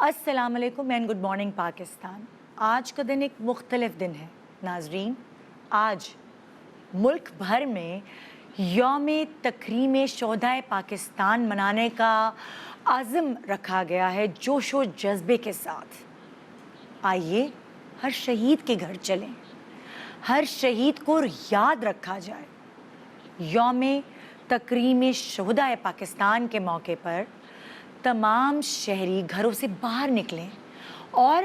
السلام علیکم and good morning Pakistan. آج کا دن ایک مختلف دن ہے ناظرین۔ آج ملک بھر میں یوم تکریم شہدائے پاکستان منانے کا عزم رکھا گیا ہے جوش و جذبے کے ساتھ۔ آئیے ہر شہید کے گھر چلیں، ہر شہید کو یاد رکھا جائے۔ یوم تکریم شہدائے پاکستان کے موقع پر تمام شہری گھروں سے باہر نکلیں اور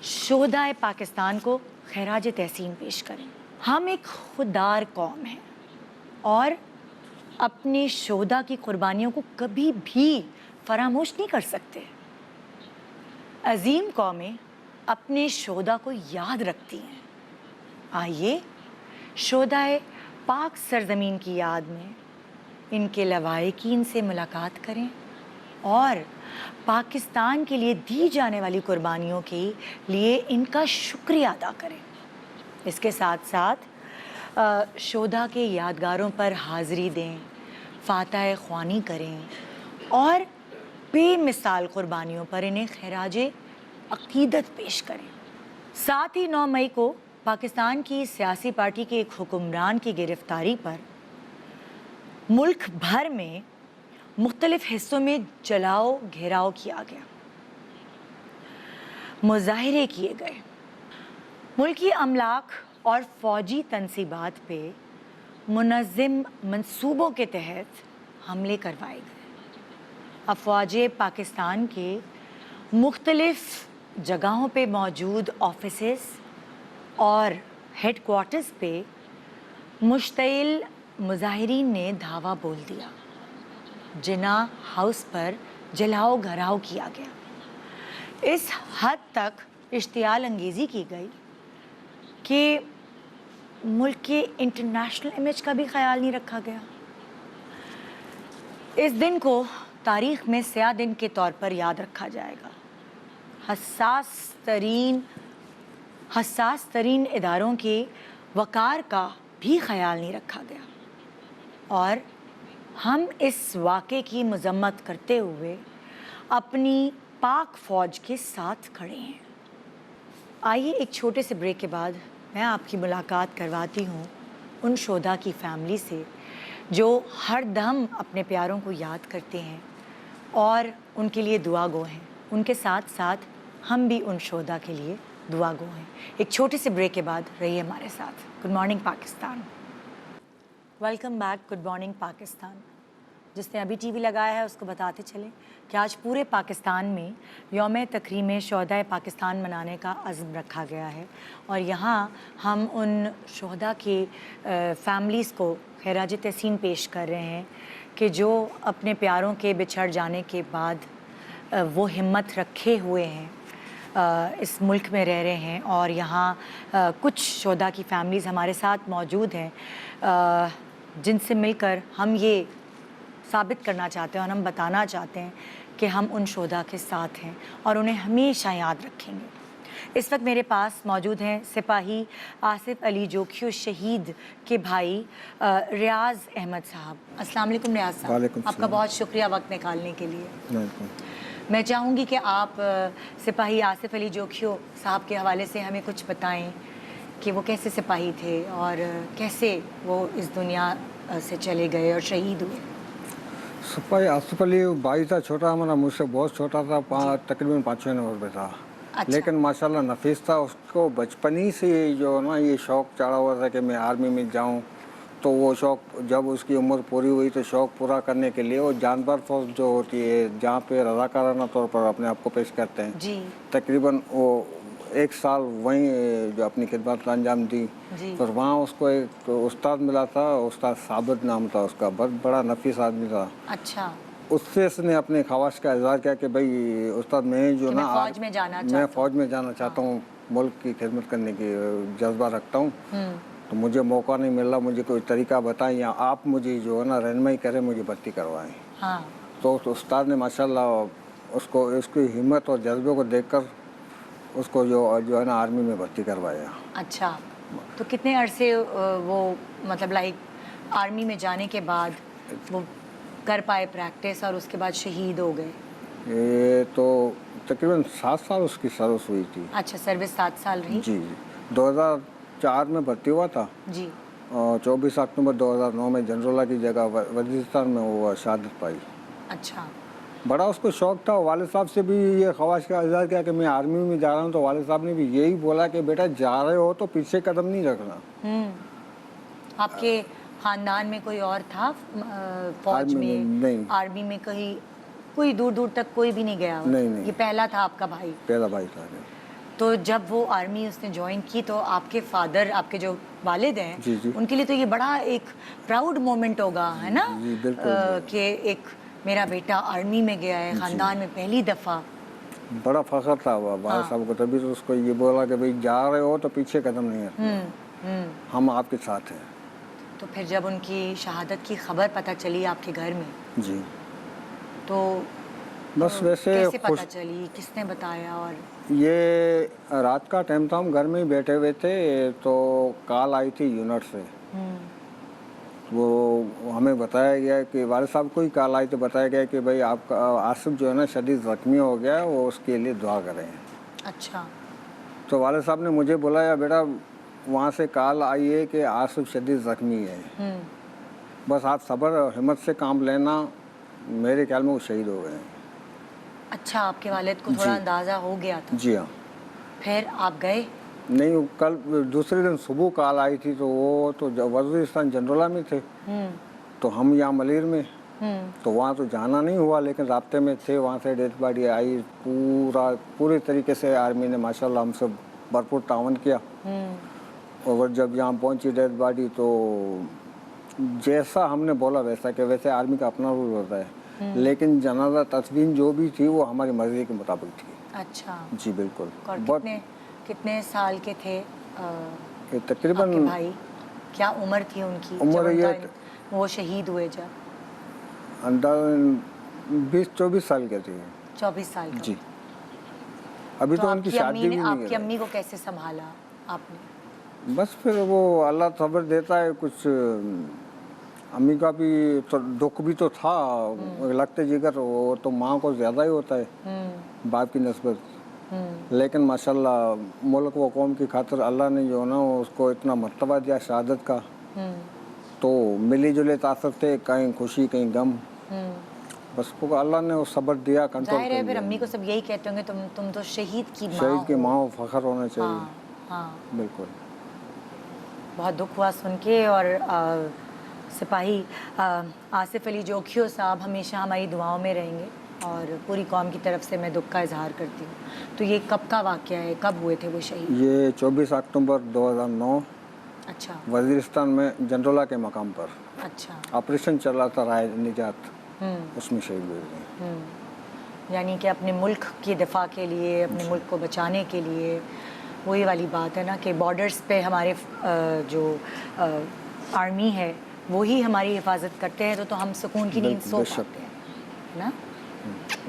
شہدائے پاکستان کو خراج تحسین پیش کریں۔ ہم ایک خوددار قوم ہیں اور اپنے شہداء کی قربانیوں کو کبھی بھی فراموش نہیں کر سکتے۔ عظیم قومیں اپنے شہداء کو یاد رکھتی ہیں۔ آئیے شہدائے پاک سرزمین کی یاد میں ان کے لواحقین سے ملاقات کریں اور پاکستان کے لیے دی جانے والی قربانیوں کے لیے ان کا شکریہ ادا کریں۔ اس کے ساتھ ساتھ شہداء کے یادگاروں پر حاضری دیں، فاتحہ خوانی کریں اور بے مثال قربانیوں پر انہیں خراج عقیدت پیش کریں۔ ساتھ ہی 9 مئی کو پاکستان کی سیاسی پارٹی کے ایک حکمران کی گرفتاری پر ملک بھر میں مختلف حصوں میں جلاؤ گھیراؤ کیا گیا، مظاہرے کیے گئے، ملکی املاک اور فوجی تنصیبات پہ منظم منصوبوں کے تحت حملے کروائے گئے۔ افواج پاکستان کے مختلف جگہوں پہ موجود آفیسز اور ہیڈ کوارٹرز پہ مشتعل مظاہرین نے دھاوا بول دیا۔ جناح ہاؤس پر جلاؤ گھراؤ کیا گیا۔ اس حد تک اشتعال انگیزی کی گئی کہ ملک کے انٹرنیشنل امیج کا بھی خیال نہیں رکھا گیا۔ اس دن کو تاریخ میں سیاہ دن کے طور پر یاد رکھا جائے گا۔ حساس ترین اداروں کے وقار کا بھی خیال نہیں رکھا گیا اور ہم اس واقعے کی مذمت کرتے ہوئے اپنی پاک فوج کے ساتھ کھڑے ہیں۔ آئیے ایک چھوٹے سے بریک کے بعد میں آپ کی ملاقات کرواتی ہوں ان شہداء کی فیملی سے جو ہر دم اپنے پیاروں کو یاد کرتے ہیں اور ان کے لیے دعا گو ہیں۔ ان کے ساتھ ساتھ ہم بھی ان شہداء کے لیے دعا گو ہیں۔ ایک چھوٹے سے بریک کے بعد رہیے ہمارے ساتھ۔ Good morning Pakistan, welcome back. Good morning Pakistan. جس نے ابھی ٹی وی لگایا ہے اس کو بتاتے چلیں کہ آج پورے پاکستان میں یوم تکریم شہدائے پاکستان منانے کا عزم رکھا گیا ہے اور یہاں ہم ان شہداء کی فیملیز کو خراج تحسین پیش کر رہے ہیں کہ جو اپنے پیاروں کے بچھڑ جانے کے بعد وہ ہمت رکھے ہوئے ہیں، اس ملک میں رہ رہے ہیں اور یہاں کچھ شہداء کی فیملیز ہمارے ساتھ موجود ہیں جن سے مل کر ہم یہ ثابت کرنا چاہتے ہیں اور ہم بتانا چاہتے ہیں کہ ہم ان شہداء کے ساتھ ہیں اور انہیں ہمیشہ یاد رکھیں گے۔ اس وقت میرے پاس موجود ہیں سپاہی آصف علی جوکھیو شہید کے بھائی ریاض احمد صاحب۔ السلام علیکم ریاض صاحب، آپ کا بہت شکریہ وقت نکالنے کے لیے۔ میں چاہوں گی کہ آپ سپاہی آصف علی جوکھیو صاحب کے حوالے سے ہمیں کچھ بتائیں کہ وہ کیسے سپاہی تھے اور کیسے وہ اس دنیا سے چلے گئے اور شہید ہوئے۔ سپاہی آصف علی بھائی تھا، چھوٹا ہمارا، مجھ سے بہت چھوٹا تھا، تقریباً 5-6 نمبر پہ تھا، لیکن ماشاءاللہ نفیس تھا۔ اس کو بچپن ہی سے جو نا یہ شوق چڑھا ہوا تھا کہ میں آرمی میں جاؤں، تو وہ شوق جب اس کی عمر پوری ہوئی تو شوق پورا کرنے کے لیے وہ جانبر فوج جو ہوتی ہے جہاں پہ رضاکارانہ طور پر اپنے آپ کو پیش کرتے ہیں، تقریباً وہ 1 سال وہیں جو اپنی خدمات انجام دی۔ پھر وہاں اس کو ایک استاد ملا تھا، استاد ثابت نام تھا اس کا، بہت بڑا نفیس آدمی تھا۔ اچھا، اس سے اس نے اپنے خواہش کا اظہار کیا کہ بھائی استاد میں جو نا میں فوج میں جانا چاہتا ہوں، ملک کی خدمت کرنے کی جذبہ رکھتا ہوں، تو مجھے موقع نہیں مل رہا، مجھے کوئی طریقہ بتائیں یا آپ مجھے جو ہے نا رہنمائی کریں، مجھے بھرتی کروائیں۔ تو اس استاد نے ماشاءاللہ اس کی ہمت اور جذبے کو دیکھ کر اس کو جو ہے نا آرمی میں بھرتی کروایا۔ اچھا، تو کتنے عرصے وہ مطلب آرمی میں جانے کے بعد وہ کر پائے پریکٹس اور اس کے بعد شہید ہو گئے؟ یہ تو तकरीबन 7 साल उसकी सर्विस हुई थी। अच्छा, सर्विस 7 साल रही। जी, 2004 में भर्ती हुआ था जी। और 24 अक्टूबर 2009 में जनरोला की जगह वजीरिस्तान में वो शहादत पाई। अच्छा। बड़ा उसको शौक था। वालिद साहब से भी ये ख्वाहिश का इज़हार किया कि मैं आर्मी में जा रहा हूँ, तो वालिद साहब ने भी यही बोला कि बेटा जा रहे हो तो पीछे कदम नहीं रखना। आपके खानदान में कोई और था फौज आर्मी में? में? नहीं। आर्मी में कहीं कोई दूर दूर तक कोई भी नहीं गया? नहीं, नहीं। ये पहला था आपका भाई? पहला भाई था। तो जब वो आर्मी उसने ज्वाइन की तो आपके फादर, आपके जो वालिद हैं, जी, जी। उनके लिए तो ये बड़ा एक प्राउड मोमेंट होगा, है ना? जी, बिल्कुल। कि एक मेरा बेटा आर्मी में गया है, खानदान में पहली दफ़ा। बड़ा फख्र था वालिद साहब को, तभी तो उसको ये बोला कि भाई जा रहे हो तो पीछे कदम नहीं रखना, हम आपके साथ हैं। तो फिर जब उनकी शहादत की खबर पता चली आपके घर में, जी, तो बस वैसे कैसे पता चली, किसने बताया? और ये रात का टाइम था, हम घर में ही बैठे हुए थे तो कॉल आई थी यूनिट से। वो हमें बताया गया कि वालिद साहब को ही कॉल आई तो बताया गया कि भाई आपका आसिफ जो है ना शदीद ज़ख्मी हो गया, वो उसके लिए दुआ करें। अच्छा। तो वालिद साहब ने मुझे बुलाया, बेटा वहाँ से कॉल आई है कि आसिफ शदीद ज़ख्मी है, बस आप सब्र और हिम्मत से काम लेना। मेरे ख्याल में वो शहीद हो गए। अच्छा, आपके वालिद को थोड़ा अंदाज़ा हो गया था? जी हाँ। फिर आप गए? नहीं, वो कल दूसरे दिन सुबह कॉल आई थी, तो वो तो वजीरिस्तान जनरोला में थे, तो हम यहाँ मलिर में, तो वहाँ तो जाना नहीं हुआ, लेकिन राब्ते में थे। वहाँ से डेथ बॉडी आई, पूरे तरीके से आर्मी ने माशाल्लाह हमसे भरपूर तावन किया। और जब यहाँ पहुँची डेथ बॉडी, तो जैसा हमने बोला वैसा, कि वैसे आर्मी का अपना रूल होता है, लेकिन जनाजा तस्वीर जो भी थी वो हमारी मर्जी के मुताबिक थी। अच्छा जी बिल्कुल। और कितने साल के थे तकरीबन आपके भाई? क्या उम्र थी उनकी उम्र ये वो शहीद हुए? जब अंदाज़न 20-24 साल के थे। 24 साल का? जी। अभी तो उनकी शादी भी नहीं है। आपकी अम्मी को कैसे संभाला आपने? बस फिर वो अल्लाह सब्र देता है। कुछ अम्मी का भी तो दुख भी तो था, लगते जिगर, वो तो माँ को ज़्यादा ही होता है बाप की नस्बत। लेकिन माशाल्लाह मुल्क व कौम की खातिर अल्लाह ने जो ना उसको इतना मर्तबा दिया शहादत का, तो मिली जुले तासर थे, कहीं खुशी कहीं गम, बस वो अल्लाह ने वो सब्र दिया, कंट्रोल जाहिर है फिर अम्मी को सब यही कहते होंगे, तुम तो शहीद की माँ हो। शहीद की माँ हो, फख्र होना चाहिए। हाँ बिल्कुल। बहुत दुख हुआ सुन के। और सिपाही आसिफ अली जोखियो साहब हमेशा हमारी दुआओं में रहेंगे और पूरी कौम की तरफ से मैं दुख का इजहार करती हूँ। तो ये कब का वाक़या है, कब हुए थे वो शहीद? ये 24 अक्टूबर 2009। अच्छा। वजीरिस्तान में जनरोला के मकाम पर। अच्छा। ऑपरेशन चल रहा था राय निजात, उसमें शहीद हुए थे। यानी कि अपने मुल्क की दिफा के लिए, अपने मुल्क को बचाने के लिए, वही वाली बात है ना कि बॉर्डर्स पे हमारे जो आर्मी है वही हमारी हिफाजत करते हैं, तो हम सुकून की नींद सो पाते हैं ना।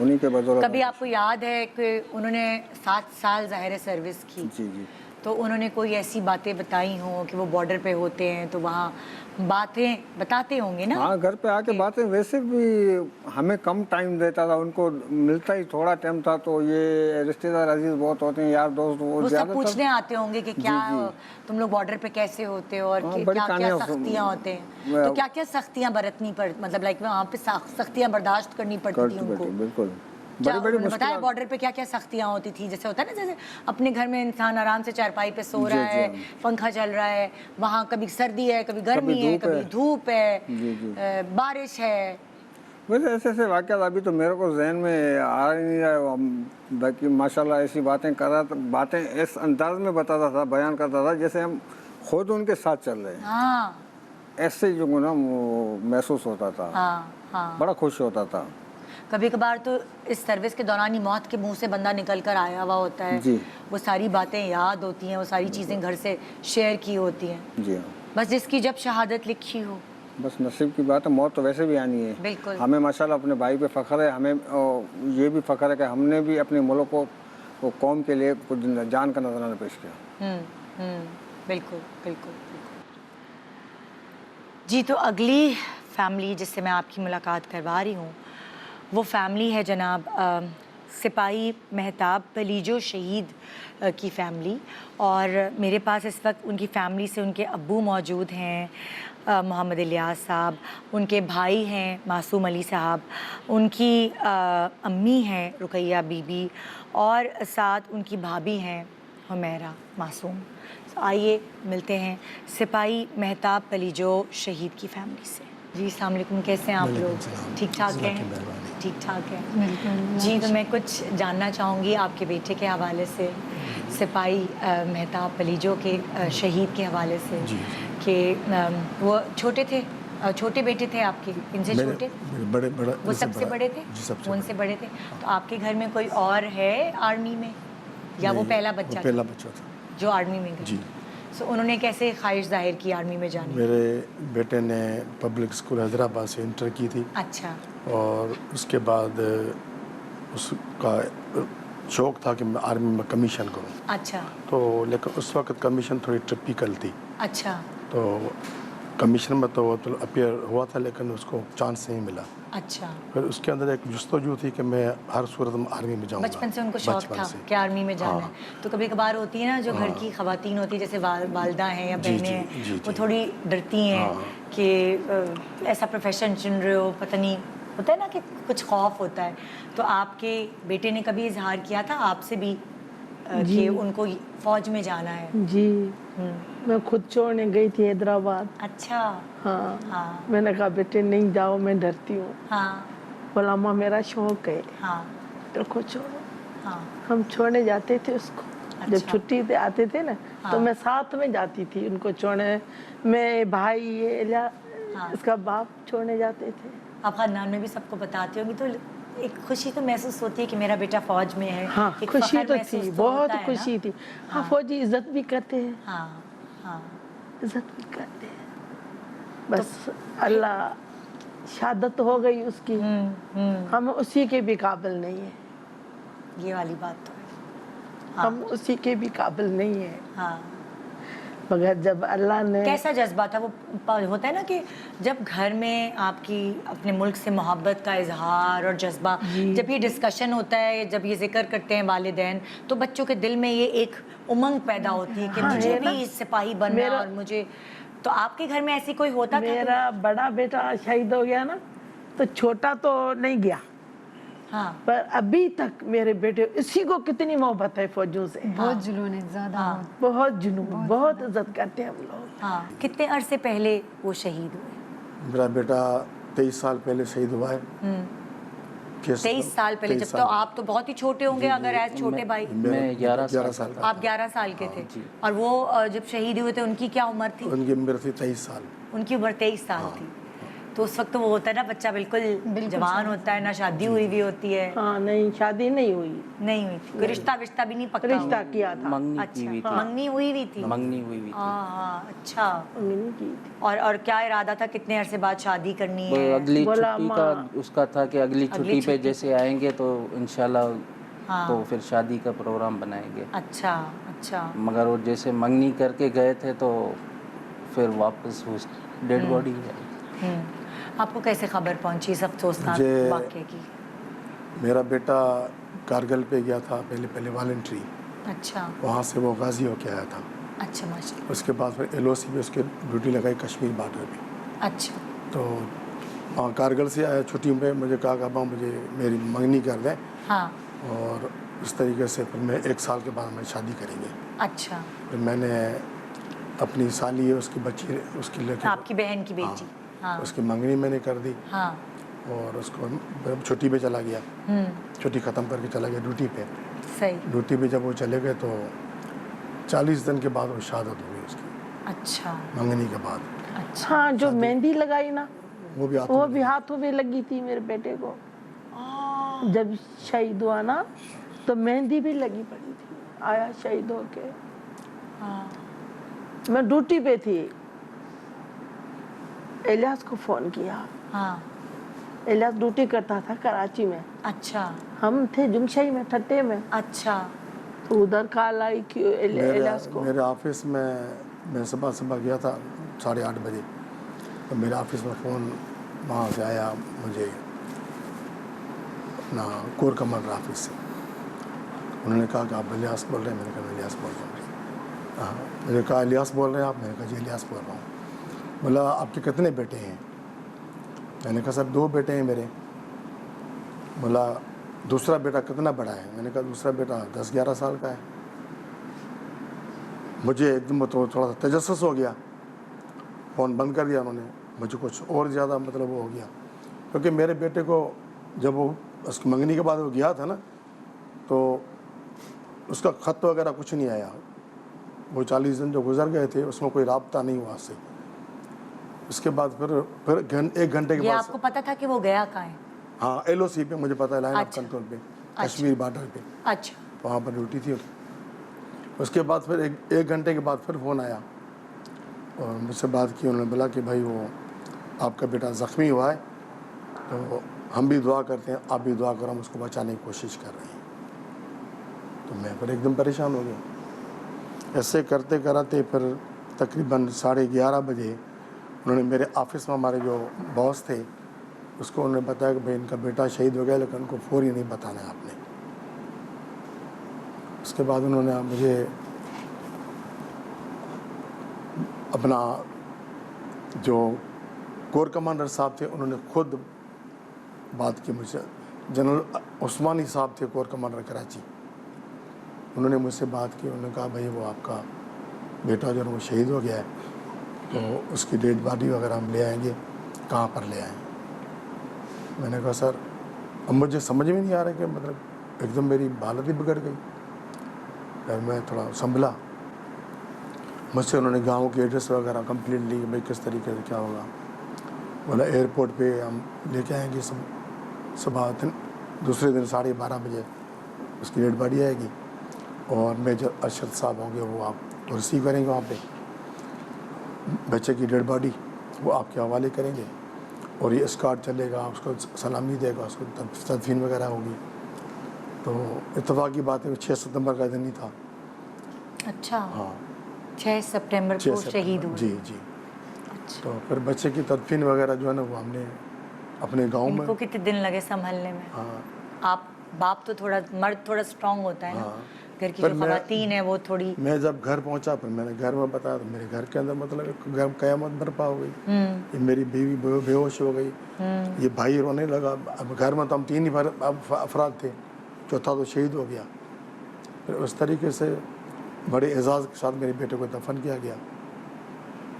उन्हीं के बदौलत। कभी आपको याद है कि उन्होंने 7 साल ज़ाहिर सर्विस की? जी जी। तो उन्होंने कोई ऐसी बातें बताई हों कि वो बॉर्डर पे होते हैं तो वहाँ बातें बताते होंगे ना? हाँ, घर पे आके बातें। वैसे भी हमें कम टाइम देता था, उनको मिलता ही थोड़ा टाइम था, तो ये रिश्तेदार अजीज बहुत होते हैं, यार दोस्त, वो सब पूछने आते होंगे कि क्या तुम लोग बॉर्डर पे कैसे होते हो और क्या क्या सख्तियाँ होते हैं, तो क्या क्या सख्तियाँ बरतनी पड़, मतलब लाइक वहाँ पे सख्तियाँ बर्दाश्त करनी पड़ती थी उनको? बिल्कुल। बड़ी बताया बॉर्डर पे क्या क्या सख्तियाँ होती थी? जैसे होता है ना, जैसे अपने घर में इंसान आराम से चारपाई पे सो रहा है, पंखा चल रहा है, वहाँ कभी सर्दी है, कभी गर्मी है, कभी धूप है, बारिश है। वैसे ऐसे ऐसे वाक़यात अभी तो मेरे को जहन में आ नहीं रहा है, बाकी माशाल्लाह ऐसी बातें कर रहा था, बातें इस अंदाज में बताता था, बयान करता था जैसे हम खुद उनके साथ चल रहे हैं। हाँ, ऐसे जो ना महसूस होता था। हाँ। बड़ा खुश होता था। कभी कभार तो इस सर्विस के दौरान ही मौत के मुंह से बंदा निकल कर आया हुआ होता है जी। वो सारी बातें याद होती हैं, वो सारी चीज़ें घर से शेयर की होती हैं। जी हाँ। बस जिसकी जब शहादत लिखी हो, बस नसीब की बात है, मौत तो वैसे भी आनी है। बिल्कुल। हमें माशाल्लाह अपने भाई पे फ़ख्र है, हमें ये भी फ़ख्र है कि हमने भी अपने मुल्क को कौम के लिए कुछ जान का नजराना पेश किया। बिल्कुल बिल्कुल। जी, तो अगली फैमिली जिससे मैं आपकी मुलाकात करवा रही हूँ वो फैमिली है जनाब سپاہی مہتاب پلیجو شہید کی فیملی، اور میرے پاس اس وقت ان کی فیملی سے ان کے ابو موجود ہیں محمد الیاس صاحب، ان کے بھائی ہیں معصوم علی صاحب، ان کی امی ہیں رقیہ بی بی، اور ساتھ ان کی بھابھی ہیں حمیرہ معصوم۔ آئیے ملتے ہیں سپاہی مہتاب پلیجو شہید کی فیملی سے۔ جی السلام علیکم، کیسے ہیں آپ لوگ؟ ٹھیک ٹھاک ہیں؟ ٹھیک ٹھاک ہے جی۔ تو میں کچھ جاننا چاہوں گی آپ کے بیٹے کے حوالے سے، سپاہی مہتاب پلیجو کے شہید کے حوالے سے، کہ وہ چھوٹے تھے، چھوٹے بیٹے تھے آپ کے، ان سے چھوٹے؟ بڑے وہ سب سے بڑے تھے؟ وہ ان سے بڑے تھے۔ تو آپ کے گھر میں کوئی اور ہے آرمی میں، یا وہ پہلا بچہ؟ پہلا بچہ تھا جو آرمی میں گیا۔ جی۔ سو انہوں نے کیسے خواہش ظاہر کی آرمی میں جانے کی؟ میرے بیٹے نے پبلک اسکول حیدرآباد سے انٹر کی تھی، اچھا۔ اور اس کے بعد اس کا شوق تھا کہ میں آرمی میں کمیشن کروں۔ اچھا۔ تو لیکن اس وقت کمیشن تھوڑی ٹپیکل تھی، اچھا۔ تو کمیشن میں تو اپیئر ہوا تھا لیکن اس کو چانس نہیں ملا۔ اچھا۔ پھر اس کے اندر ایک جستجو تھی کہ میں ہر صورت میں آرمی میں جاؤں گا۔ بچپن سے ان کو شوق تھا کہ آرمی میں جانا ہے۔ تو کبھی کبھار ہوتی ہے نا جو گھر کی خواتین ہوتی ہیں، جیسے والدہ ہیں یا بہنیں ہیں، وہ تھوڑی ڈرتی ہیں کہ ایسا پروفیشن چن رہے ہو، پتہ نہیں ہوتا ہے نا کہ کچھ خوف ہوتا ہے۔ تو آپ کے بیٹے نے کبھی اظہار کیا تھا آپ سے بھی کہ ان کو فوج میں جانا ہے؟ جی، میں خود چھوڑنے گئی تھی حیدرآباد۔ اچھا۔ ہاں، میں نے کہا بیٹے نہیں جاؤ، میں ڈرتی ہوں۔ ہاں۔ بولا ماں میرا شوق ہے، ہاں، تو کو چھوڑو۔ ہاں۔ ہم چھوڑنے جاتے تھے اس کو، جب چھٹی پہ آتے تھے نا تو میں ساتھ میں جاتی تھی ان کو چھوڑنے۔ میں بھائی اس کا باپ چھوڑنے جاتے تھے۔ آپ خاندان میں بھی سب کو بتاتے ہوں گی تو ایک خوشی تو محسوس ہوتی ہے کہ میرا بیٹا فوج میں ہے۔ ہاں، ایک خوشی فخر تو محسوس تھی، تو بہت ہوتا ہے نا۔ خوشی تھی۔ ہاں، فوجی عزت بھی کرتے ہیں۔ ہاں ہاں، عزت بھی کرتے ہیں۔ بس اللہ شہادت ہو گئی اس کی، ہم اسی کے بھی قابل نہیں ہیں۔ یہ والی بات تو ہے، ہم اسی کے بھی قابل نہیں ہیں، ہاں۔ مگر جب اللہ نے… کیسا جذبہ تھا وہ؟ ہوتا ہے نا کہ جب گھر میں آپ کی اپنے ملک سے محبت کا اظہار اور جذبہ، جب یہ ڈسکشن ہوتا ہے، جب یہ ذکر کرتے ہیں والدین، تو بچوں کے دل میں یہ ایک امنگ پیدا ہوتی ہے کہ مجھے بھی سپاہی بننا ہے۔ اور مجھے تو آپ کے گھر میں ایسی کوئی ہوتا تھا؟ میرا بڑا بیٹا شہید ہو گیا نا تو چھوٹا تو نہیں گیا، ہاں، پر ابھی تک میرے بیٹے اسی کو کتنی محبت ہے فوجوں سے، بہت جنون ہے، زیادہ بہت جنون، بہت عزت کرتے ہیں ہم لوگ۔ ہاں۔ کتنے عرصے پہلے وہ شہید ہوئے؟ میرا بیٹا 23 سال پہلے شہید ہوا ہے۔ 23 سال پہلے؟ جب تو آپ تو بہت ہی چھوٹے ہوں گے اگر ایز چھوٹے بھائی۔ میں 11 سال کا۔ آپ 11 سال کے تھے، اور وہ جب شہید ہوئے تھے ان کی کیا عمر تھی؟ ان کی عمر تھی 23 سال۔ ان کی عمر 23 سال تھی۔ تو اس وقت وہ ہوتا ہے نا بچہ بالکل جوان ہوتا ہے، نہ شادی ہوئی بھی ہوتی ہے۔ ہاں، نہیں شادی نہیں ہوئی، نہیں ہوئی تھی، کوئی رشتہ بھی نہیں پکا؟ رشتہ کیا تھا، اچھا، منگنی ہوئی بھی تھی؟ منگنی ہوئی بھی تھی۔ ہاں، اچھا۔ منگنی کی تھی۔ اور کیا ارادہ تھا کتنے عرصے بعد شادی کرنی وہ ہے؟ اگلی چھٹی کا اس کا تھا کہ اگلی چھٹی پہ جیسے آئیں گے تو انشاءاللہ تو پھر شادی کا پروگرام بنائیں گے۔ اچھا اچھا۔ مگر وہ جیسے منگنی کر کے گئے تھے تو پھر واپس ڈیڈ باڈی ہے۔ آپ کو کیسے خبر پہنچی اس افسوسناک واقعے کی؟ میرا بیٹا کارگل پہ گیا تھا پہلے والنٹری۔ اچھا۔ وہاں سے وہ غازی ہو کے آیا تھا۔ اچھا، ماشاء اللہ۔ اس کے بعد پھر LOC پہ اس کے ڈیوٹی لگائی کشمیر بارڈر پہ۔ اچھا۔ تو وہاں کارگل سے آیا چھٹی میں، مجھے کہا کہ ابا مجھے میری منگنی کر دیں، ہاں، اور اس طریقے سے پھر میں 1 سال کے بعد میں شادی کریں گے۔ اچھا۔ پھر میں نے اپنی سالی ہے اس کی بچی، اس کی لڑکی، آپ کی بہن کی بیٹی، ہاں، اس کی منگنی میں نے کر دی، ہاں، اور اس کو چھٹی پہ چلا گیا، چھٹی ختم کر کے چلا گیا ڈیوٹی پہ۔ صحیح۔ ڈیوٹی پہ جب وہ چلے گئے تو 40 دن کے بعد وہ شہادت ہو گئی اس کی، اچھا منگنی کے بعد۔ اچھا۔ ہاں، جو مہندی لگائی نا وہ بھی ہاتھوں میں لگی تھی میرے بیٹے کو۔ جب شہید ہوا نا تو مہندی بھی لگی پڑی تھی، آیا شہید ہو کے۔ میں ڈیوٹی پہ تھی، الیاس کو فون کیا۔ ہاں، الیاس ڈیوٹی کرتا تھا کراچی میں، اچھا ہم تھے جمشئی میں، ٹھٹے میں۔ اچھا۔ تو ادھر کال آئی کہ الیاس کو، میرے آفس میں صبح گیا تھا 8:30 بجے، تو میرے آفس میں فون وہاں سے آیا، مجھے अपना कोर कमांडर ऑफिस से। उन्होंने कहा कि आप इलियास बोल रहे हैं? मैंने कहा मैं इलियास बोल रहा हूँ। हाँ, मैंने कहा इलियास बोल रहे हैं आप? मैंने कहा जी इलियास बोल रहा हूँ। बोला आपके कितने बेटे हैं? मैंने कहा सर 2 बेटे हैं मेरे। बोला दूसरा बेटा कितना बड़ा है? मैंने कहा दूसरा बेटा 10-11 साल का है। मुझे एकदम तो थोड़ा सा तजस्सुस हो गया, फ़ोन बंद कर दिया उन्होंने। मुझे कुछ और ज़्यादा मतलब वो हो गया, क्योंकि मेरे बेटे को जब वो उसकी मंगनी के बाद वो गया था ना, तो उसका ख़त वगैरह कुछ नहीं आया। वो 40 दिन जो गुजर गए थे उसमें कोई राब्ता नहीं हुआ उससे। उसके बाद फिर 1 घंटे के ये बाद आपको पता था कि वो गया कहाँ है? हाँ, LOC पे मुझे पता है, लाइन ऑफ अच्छा। कंट्रोल पे, कश्मीर बॉर्डर पे, अच्छा, वहाँ पर ड्यूटी थी। उसके बाद फिर 1 घंटे के बाद फिर फ़ोन आया और मुझसे बात की। उन्होंने बोला कि भाई वो आपका बेटा ज़ख्मी हुआ है, तो हम भी दुआ करते हैं, आप भी दुआ करो, हम उसको बचाने की कोशिश कर रहे हैं। तो मैं फिर एकदम परेशान हो गया। ऐसे करते कराते फिर तकरीबन 11:30 बजे उन्होंने मेरे ऑफिस में हमारे जो बॉस थे उसको उन्होंने बताया कि भाई इनका बेटा शहीद हो गया, लेकिन उनको फौरी नहीं बताना है आपने। उसके बाद उन्होंने मुझे अपना जो कोर कमांडर साहब थे उन्होंने खुद बात की मुझसे। जनरल उस्मानी साहब थे कोर कमांडर कराची, उन्होंने मुझसे बात की। उन्होंने कहा भाई वो आपका बेटा जो है वो शहीद हो गया है, तो उसकी डेड बॉडी वगैरह हम ले आएंगे, कहाँ पर ले आएँ? मैंने कहा सर अब मुझे समझ में नहीं आ रहा कि मतलब एकदम मेरी हालत ही बिगड़ गई। फिर मैं थोड़ा संभला। मुझसे उन्होंने गाँव के एड्रेस वगैरह कंप्लीट ली, भाई किस तरीके से क्या होगा। बोला एयरपोर्ट पे हम लेके आएंगे सुबह दूसरे दिन 12:30 बजे उसकी डेड बॉडी आएगी और मेजर अरशद साहब होंगे, वो आप रिसीव करेंगे वहाँ पे। बच्चे की डेड बॉडी वो आपके हवाले करेंगे और ये स्कॉट चलेगा, उसको सलामी देगा, उसको तदफीन वगैरह होगी। तो इत्तफाक की बात है 6 सितंबर का दिन ही था। अच्छा, हाँ, 6 सितंबर 6 को शहीद हुए। जी जी। अच्छा, तो फिर बच्चे की तदफीन वगैरह जो है ना वो हमने अपने गांव में। इनको कितने दिन लगे संभलने में? हाँ आप बाप तो थोड़ा, मर्द थोड़ा स्ट्रांग होता है ना, हाँ। घर की पर जो मैं- खवातीन है वो थोड़ी। मैं जब घर पहुंचा फिर मैंने घर में बताया, तो मेरे घर के अंदर मतलब घर क़यामत बर्पा हो गई। ये मेरी बीवी बेहोश हो गई, ये भाई रोने लगा। अब घर में तो हम 3 ही अफराद थे, चौथा तो शहीद हो गया। फिर उस तरीके से बड़े एजाज़ के साथ मेरे बेटे को दफन किया गया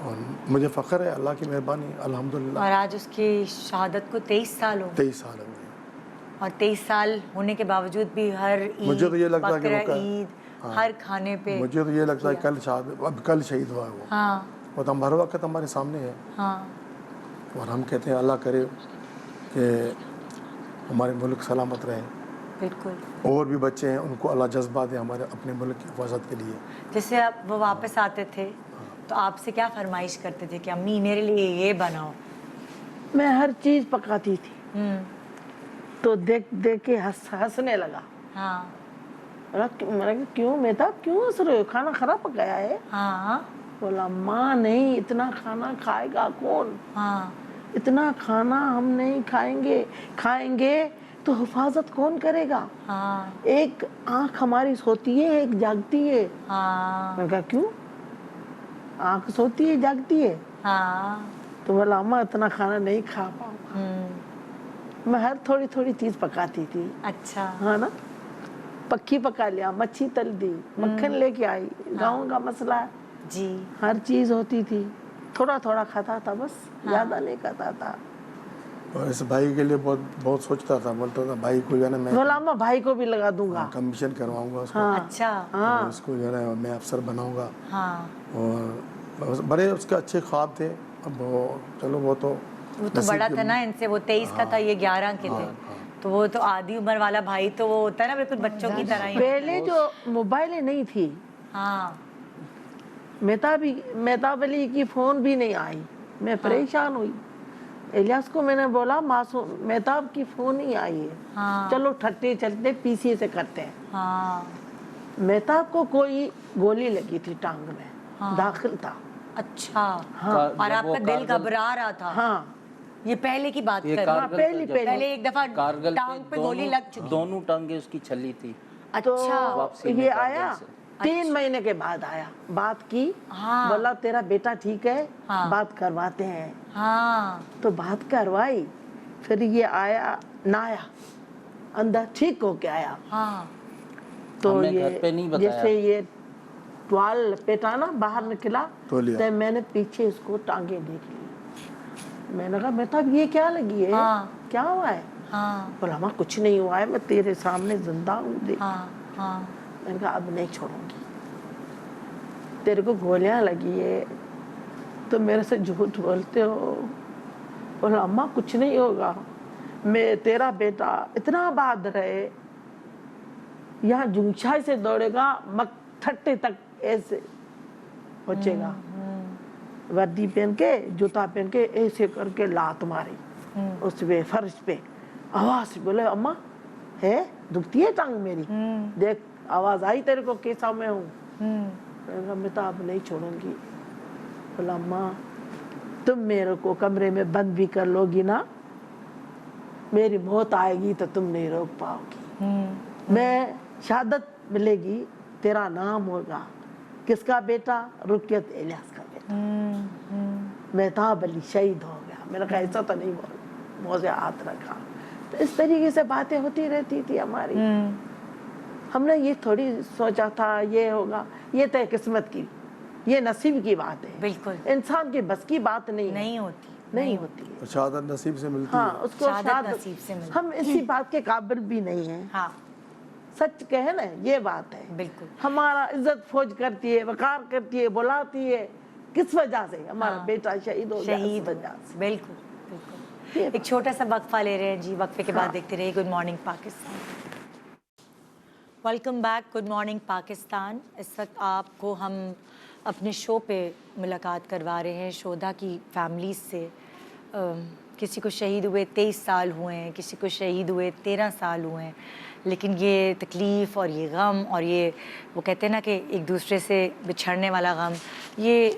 और मुझे फ़ख्र है, अल्लाह की मेहरबानी, अल्हम्दुलिल्लाह। और आज उसकी शहादत को 23 साल हो गए। 23 साल हो गए। और 23 साल होने के बावजूद भी हर ईद, मुझे तो ये लगता है कि बकरा वो ईद, हर खाने पे। मुझे तो ये लगता है किया। कल शहीद हुआ है वो। हाँ वो तो हम हर वक्त हमारे सामने है हाँ, और हम कहते हैं अल्लाह करे कि हमारे मुल्क सलामत रहे बिल्कुल। और भी बच्चे हैं उनको अल्लाह जज्बा दे हमारे अपने मुल्क की हिफाजत के लिए। जैसे आप वो वापस आते थे तो आपसे क्या फरमाइश करते थे कि अम्मी मेरे लिए ये बनाओ? मैं हर चीज़ पकाती थी, तो देख देख के हंसने लगा। हाँ मैंने कहा क्यों मेहताब क्यों हंस रहे हो, खाना खराब पकाया है? हाँ बोला माँ नहीं, इतना खाना खाएगा कौन? हाँ, इतना खाना हम नहीं खाएंगे तो हिफाजत कौन करेगा? हाँ एक आँख हमारी सोती है, एक जागती है। हाँ मैं कहा क्यों? आँख सोती है जागती है? हाँ। तो बोला अम्मा इतना खाना नहीं खा पाऊंगा। मैं हर थोड़ी थोड़ी चीज पकाती थी। अच्छा, हाँ ना, पक्की पका लिया, मच्छी तल दी, मक्खन लेके आई, गाँव का मसला है, जी। हर चीज होती थी। थोड़ा थोड़ा खाता था बस, ज्यादा नहीं खाता था। और इस भाई के लिए बहुत बहुत सोचता था, बोलता था भाई को जो है ना मैं बोला अम्मा भाई को भी लगा दूंगा। कमीशन करवाऊंगा उसको। हाँ। अच्छा, और उसको जो है ना मैं अफसर बनाऊंगा। हाँ। और बड़े उसके अच्छे ख्वाब थे। अब वो चलो वो तो बड़ा था ना इनसे, वो 23 का था, ये 11 के थे। तो वो तो आधी उम्र वाला भाई तो वो होता है ना बिल्कुल बच्चों की तरह ही। पहले जो मोबाइलें नहीं थी, हाँ मेहताब अली की फोन भी नहीं आई, मैं परेशान हुई। इलियास को मैंने बोला मासूम मेहताब की फोन ही आई है, हाँ चलो ठट्टे चलते पीसी से करते हैं। हाँ। मेहताब को कोई गोली लगी थी टांग में, दाखिल था। अच्छा, हाँ। और आपका दिल घबरा रहा था? हाँ, یہ پہلے کی بات یہ کر رہا ہوں. کارگل کا پہلی- جب پہلی. پہلے ایک دفعہ کارگل ٹانگ پہ گولی لگ چکی. دونوں ٹانگیں اس کی چھلی تھی. تو واپسی میں یہ کارگل آیا سے. 3 مہینے کے بعد آیا, بات کی, ہاں. بولا تیرا بیٹا ٹھیک ہے, ہاں. بات کرواتے ہیں. ہاں تو بات کروائی, پھر یہ آیا نہ آیا, اندر ٹھیک ہو کے آیا. ہاں تو ہمیں یہ گھر پہ نہیں بتایا. جیسے یہ ٹوال لپیٹا نا باہر نکلا, تولیہ. تو میں نے پیچھے اس کو ٹانگیں دیکھ لی. میں نے کہا بیٹا یہ کیا لگی ہے, ہاں. کیا ہوا ہے؟ ہاں بولا ماں کچھ نہیں ہوا ہے, میں تیرے سامنے زندہ ہوں. دیکھ. ہاں ہاں میں نے کہا اب نہیں چھوڑوں گی, تیرے کو گولیاں لگی ہے تو میرے سے جھوٹ بولتے ہو. بولا اماں کچھ نہیں ہوگا, میں تیرا بیٹا اتنا بہادر ہے, یہاں جنگچائی سے دوڑے گا مکٹھٹے تک ایسے پہنچے گا, وردی پہن کے جوتا پہن کے ایسے کر کے لات ماری اس پہ فرش پہ. آواز بولے اماں ہے دکھتی ہے ٹانگ میری, دیکھ آواز آئی تیرے کو کیسا میں ہوں. میں نے کہا میں تو اب نہیں چھوڑوں گی. بولا اماں تم میرے کو کمرے میں بند بھی کر لو گی نا, میری موت آئے گی تو تم نہیں روک پاؤ گی. میں شہادت ملے گی, تیرا نام ہوگا. کس کا بیٹا؟ رقیت الیاس کا بیٹا. میں تھا بلی شہید ہو گیا. میں نے کہا ایسا تو نہیں بول, منہ سے ہاتھ رکھا. تو اس طریقے سے باتیں ہوتی رہتی تھی ہماری. ہم نے یہ تھوڑی سوچا تھا یہ ہوگا, یہ تو قسمت کی, یہ نصیب کی بات ہے. بالکل انسان کی بس کی بات نہیں ہے, نہیں ہوتی. نہیں ہوتی ہے. شہادت نصیب سے ملتی ہاں ہے. اس کو شہادت شہادت نصیب سے ملتی. ہم اسی بات کے قابل بھی نہیں ہیں. ہاں سچ کہے نا, یہ بات ہے. بالکل. ہمارا عزت فوج کرتی ہے, وقار کرتی ہے, بلاتی ہے. کس وجہ سے؟ ہمارا بیٹا شہید ہو گیا اس شہید وجہ سے. بالکل بالکل. یہ ایک چھوٹا سا وقفہ لے رہے ہیں جی, وقفے کے بعد دیکھتے رہیے good morning Pakistan. Welcome back good morning Pakistan. اس وقت آپ کو ہم اپنے شو پہ ملاقات کروا رہے ہیں شہدا کی فیملیز سے. کسی کو شہید ہوئے 23 سال ہوئے ہیں, کسی کو شہید ہوئے 13 سال ہوئے ہیں, لیکن یہ تکلیف اور یہ غم اور یہ وہ کہتے ہیں نا کہ ایک دوسرے سے بچھڑنے والا غم, یہ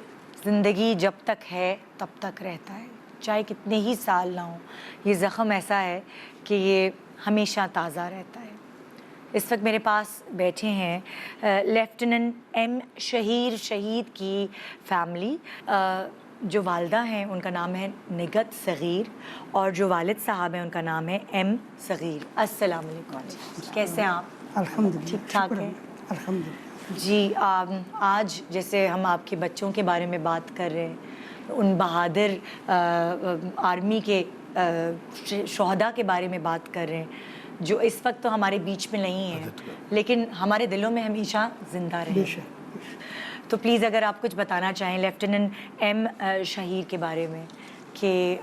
زندگی جب تک ہے تب تک رہتا ہے, چاہے کتنے ہی سال نہ ہوں. یہ زخم ایسا ہے کہ یہ ہمیشہ تازہ رہتا ہے. اس وقت میرے پاس بیٹھے ہیں لیفٹیننٹ ایم شہیر شہید کی فیملی. جو والدہ ہیں ان کا نام ہے نگت صغیر, اور جو والد صاحب ہیں ان کا نام ہے ایم صغیر. السلام علیکم, کیسے ہیں آپ؟ الحمدللہ ٹھیک ٹھاک ہیں؟ الحمدللہ. جی آج جیسے ہم آپ کے بچوں کے بارے میں بات کر رہے ہیں, ان بہادر آرمی کے شہداء کے بارے میں بات کر رہے ہیں جو اس وقت تو ہمارے بیچ میں نہیں ہیں لیکن ہمارے دلوں میں ہمیشہ زندہ رہے. تو پلیز اگر آپ کچھ بتانا چاہیں لیفٹیننٹ ایم شہیر کے بارے میں کہ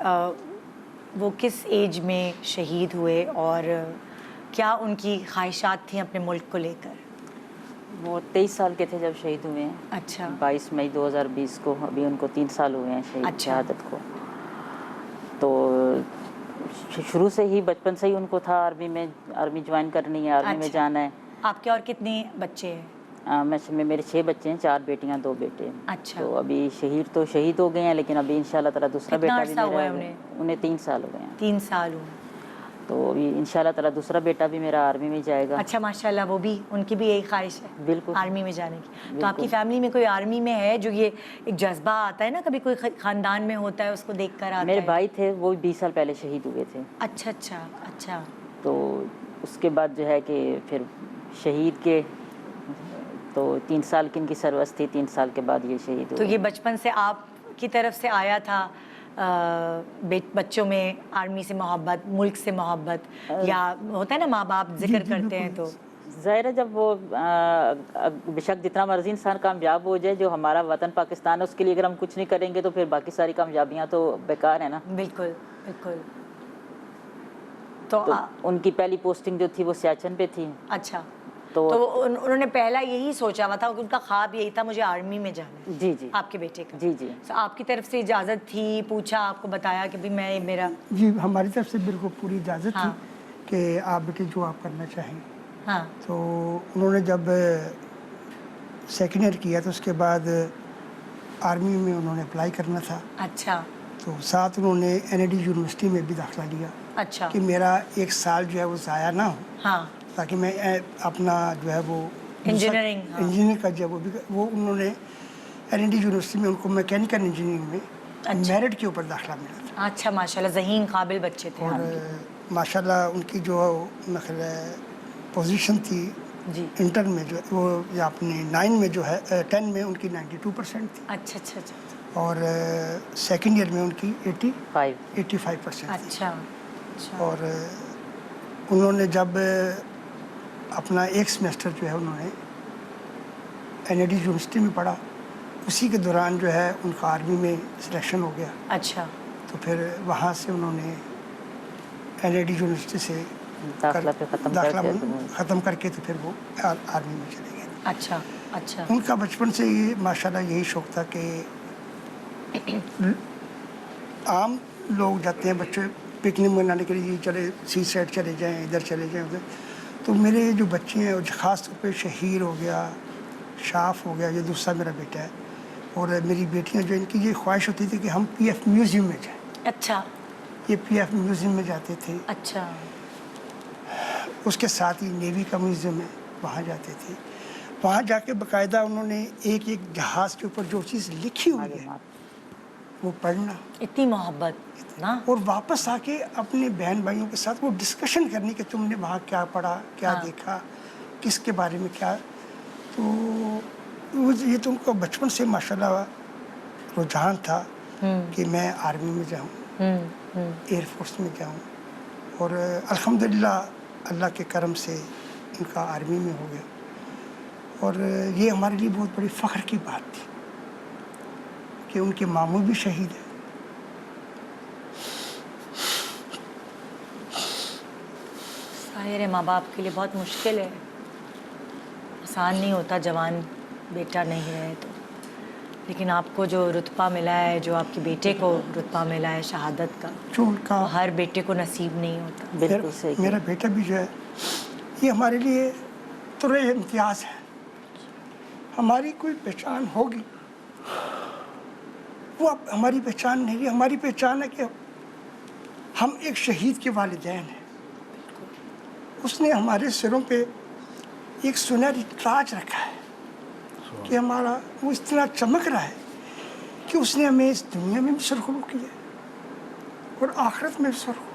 وہ کس ایج میں شہید ہوئے اور کیا ان کی خواہشات تھیں اپنے ملک کو لے کر. وہ 23 سال کے تھے جب شہید ہوئے ہیں. اچھا. 22 مئی 2020 کو, ابھی ان کو 3 سال ہوئے ہیں شہید شہادت کو. تو شروع سے ہی بچپن سے ہی ان کو تھا آرمی جوائن کرنی ہے, آرمی میں جانا ہے. آپ کے اور کتنے بچے ہیں؟ میرے 6 بچے ہیں, 4 بیٹیاں 2 بیٹے. اچھا. تو ابھی شہید ہو گئے ہیں, لیکن ابھی انشاءاللہ تعالیٰ دوسرا بیٹا بھی میرا ہے. انہیں 3 سال ہو گئے ہیں. 3 سال ہوئے. تو ابھی انشاءاللہ تعالیٰ دوسرا بیٹا بھی میرا آرمی میں جائے گا. اچھا ماشاءاللہ, وہ بھی ان کی بھی یہی خواہش ہے بالکل آرمی میں جانے کی. تو آپ کی فیملی میں کوئی آرمی میں ہے جو یہ ایک جذبہ آتا ہے نا, کبھی کوئی خاندان میں ہوتا ہے اس کو دیکھ کر آتا ہے؟ میرے بھائی تھے, وہ 20 سال پہلے شہید ہوئے تھے. اچھا اچھا اچھا. تو اس کے بعد جو ہے کہ پھر شہید کے تو 3 سال کی ان کی سروس تھی, 3 سال کے بعد یہ شہید ہوئے. تو یہ بچپن سے آپ کی طرف سے آیا تھا بچوں میں آرمی سے محبت, ملک سے محبت, یا ہوتا ہے نا ماں باپ ذکر کرتے ہیں تو ظاہر ہے جب وہ بے شک جتنا مرضی انسان کامیاب ہو جائے, جو ہمارا وطن پاکستان ہے اس کے لیے اگر ہم کچھ نہیں کریں گے تو پھر باقی ساری کامیابیاں تو بیکار ہیں نا. بالکل بالکل. تو ان کی پہلی پوسٹنگ جو تھی وہ سیاچن پہ تھی. اچھا. تو انہوں نے پہلا یہی سوچا ہوا تھا, ان کا خواب یہی تھا مجھے آرمی میں جانا ہے. جی جی. آپ کے بیٹے کا؟ جی جی. آپ کی طرف سے اجازت تھی, پوچھا, آپ کو بتایا کہ میں میرا؟ جی ہماری طرف سے بالکل پوری اجازت تھی کہ آپ بیٹے جو آپ کرنا چاہیں. ہاں. تو انہوں نے جب سیکنڈ ایئر کیا تو اس کے بعد آرمی میں انہوں نے اپلائی کرنا تھا. اچھا. तो साथ उन्होंने NID यूनिवर्सिटी में भी दाखिला लिया अच्छा कि मेरा 1 साल जो है वो ज़ाया ना हो, हाँ ताकि मैं अपना जो है वो इंजीनियरिंग, हाँ। इंजीनियरिंग का जो वो उन्होंने NID यूनिवर्सिटी में उनको मैकेनिकल इंजीनियरिंग में मेरिट के ऊपर दाखिला मिला था। अच्छा माशाल्लाह ज़हीन काबिल बच्चे थे और आपके। माशाल्लाह उनकी जो मतलब पोजीशन थी जी इंटर में जो वो या अपने 9 में जो है 10 में उनकी 92% थी अच्छा अच्छा अच्छा और सेकंड ईयर में उनकी 5 85% थी। अच्छा अच्छा और उन्होंने जब अपना एक सेमेस्टर जो है उन्होंने NID यूनिवर्सिटी में पढ़ा, उसी के दौरान जो है उनका आर्मी में सिलेक्शन हो गया। अच्छा तो फिर वहाँ से उन्होंने NID यूनिवर्सिटी से दाखिला पे ख़त्म करके तो फिर वो आर्मी में चले गए। अच्छा अच्छा उनका बचपन से ये माशाल्लाह यही शौक़ था कि आम लोग जाते हैं बच्चे पिकनिक मनाने के लिए, चले सी साइड चले जाएं, इधर चले जाएं उधर, तो मेरे जो बच्चे हैं ख़ास तौर पे शहीर हो गया, शाफ हो गया, ये दूसरा मेरा बेटा है, और मेरी बेटियां जो इनकी ये ख्वाहिश होती थी कि हम PF म्यूज़ियम में जाएं। अच्छा ये PF म्यूज़ियम में जाते थे। अच्छा उसके साथ ही नेवी का म्यूज़ियम है, वहाँ जाते थे। वहाँ जाके बाकायदा उन्होंने एक एक जहाज़ के ऊपर जो चीज़ लिखी हुई है वो पढ़ना, इतनी मोहब्बत ना, और वापस आके अपने बहन भाइयों के साथ वो डिस्कशन करनी कि तुमने वहाँ क्या पढ़ा, क्या हाँ। देखा, किसके बारे में क्या। तो वो ये तो उनको बचपन से माशाल्लाह रुझान था कि मैं आर्मी में जाऊँ, एयरफोर्स में जाऊँ, और अल्हम्दुलिल्लाह अल्लाह के करम से इनका आर्मी में हो गया। और ये हमारे लिए बहुत बड़ी फ़ख्र की बात थी कि उनके मामू भी शहीद हैं। ज़ाहिर है माँ बाप के लिए बहुत मुश्किल है, आसान नहीं होता जवान बेटा नहीं रहे तो, लेकिन आपको जो रुतबा मिला है, जो आपके बेटे को रुतबा मिला है शहादत का, जो उनका वो हर बेटे को नसीब नहीं होता। बिल्कुल सही मेरा बेटा भी जो है ये हमारे लिए तो इम्तियाज़ है। हमारी कोई पहचान होगी, वो अब हमारी पहचान नहीं है। हमारी पहचान है कि हम एक शहीद के वालिदैन हैं। उसने हमारे सिरों पे एक सुनहरी ताज रखा है कि हमारा वो इस तरह चमक रहा है कि उसने हमें इस दुनिया में भी सरखुरू किया और आखिरत में भी सरखुरू।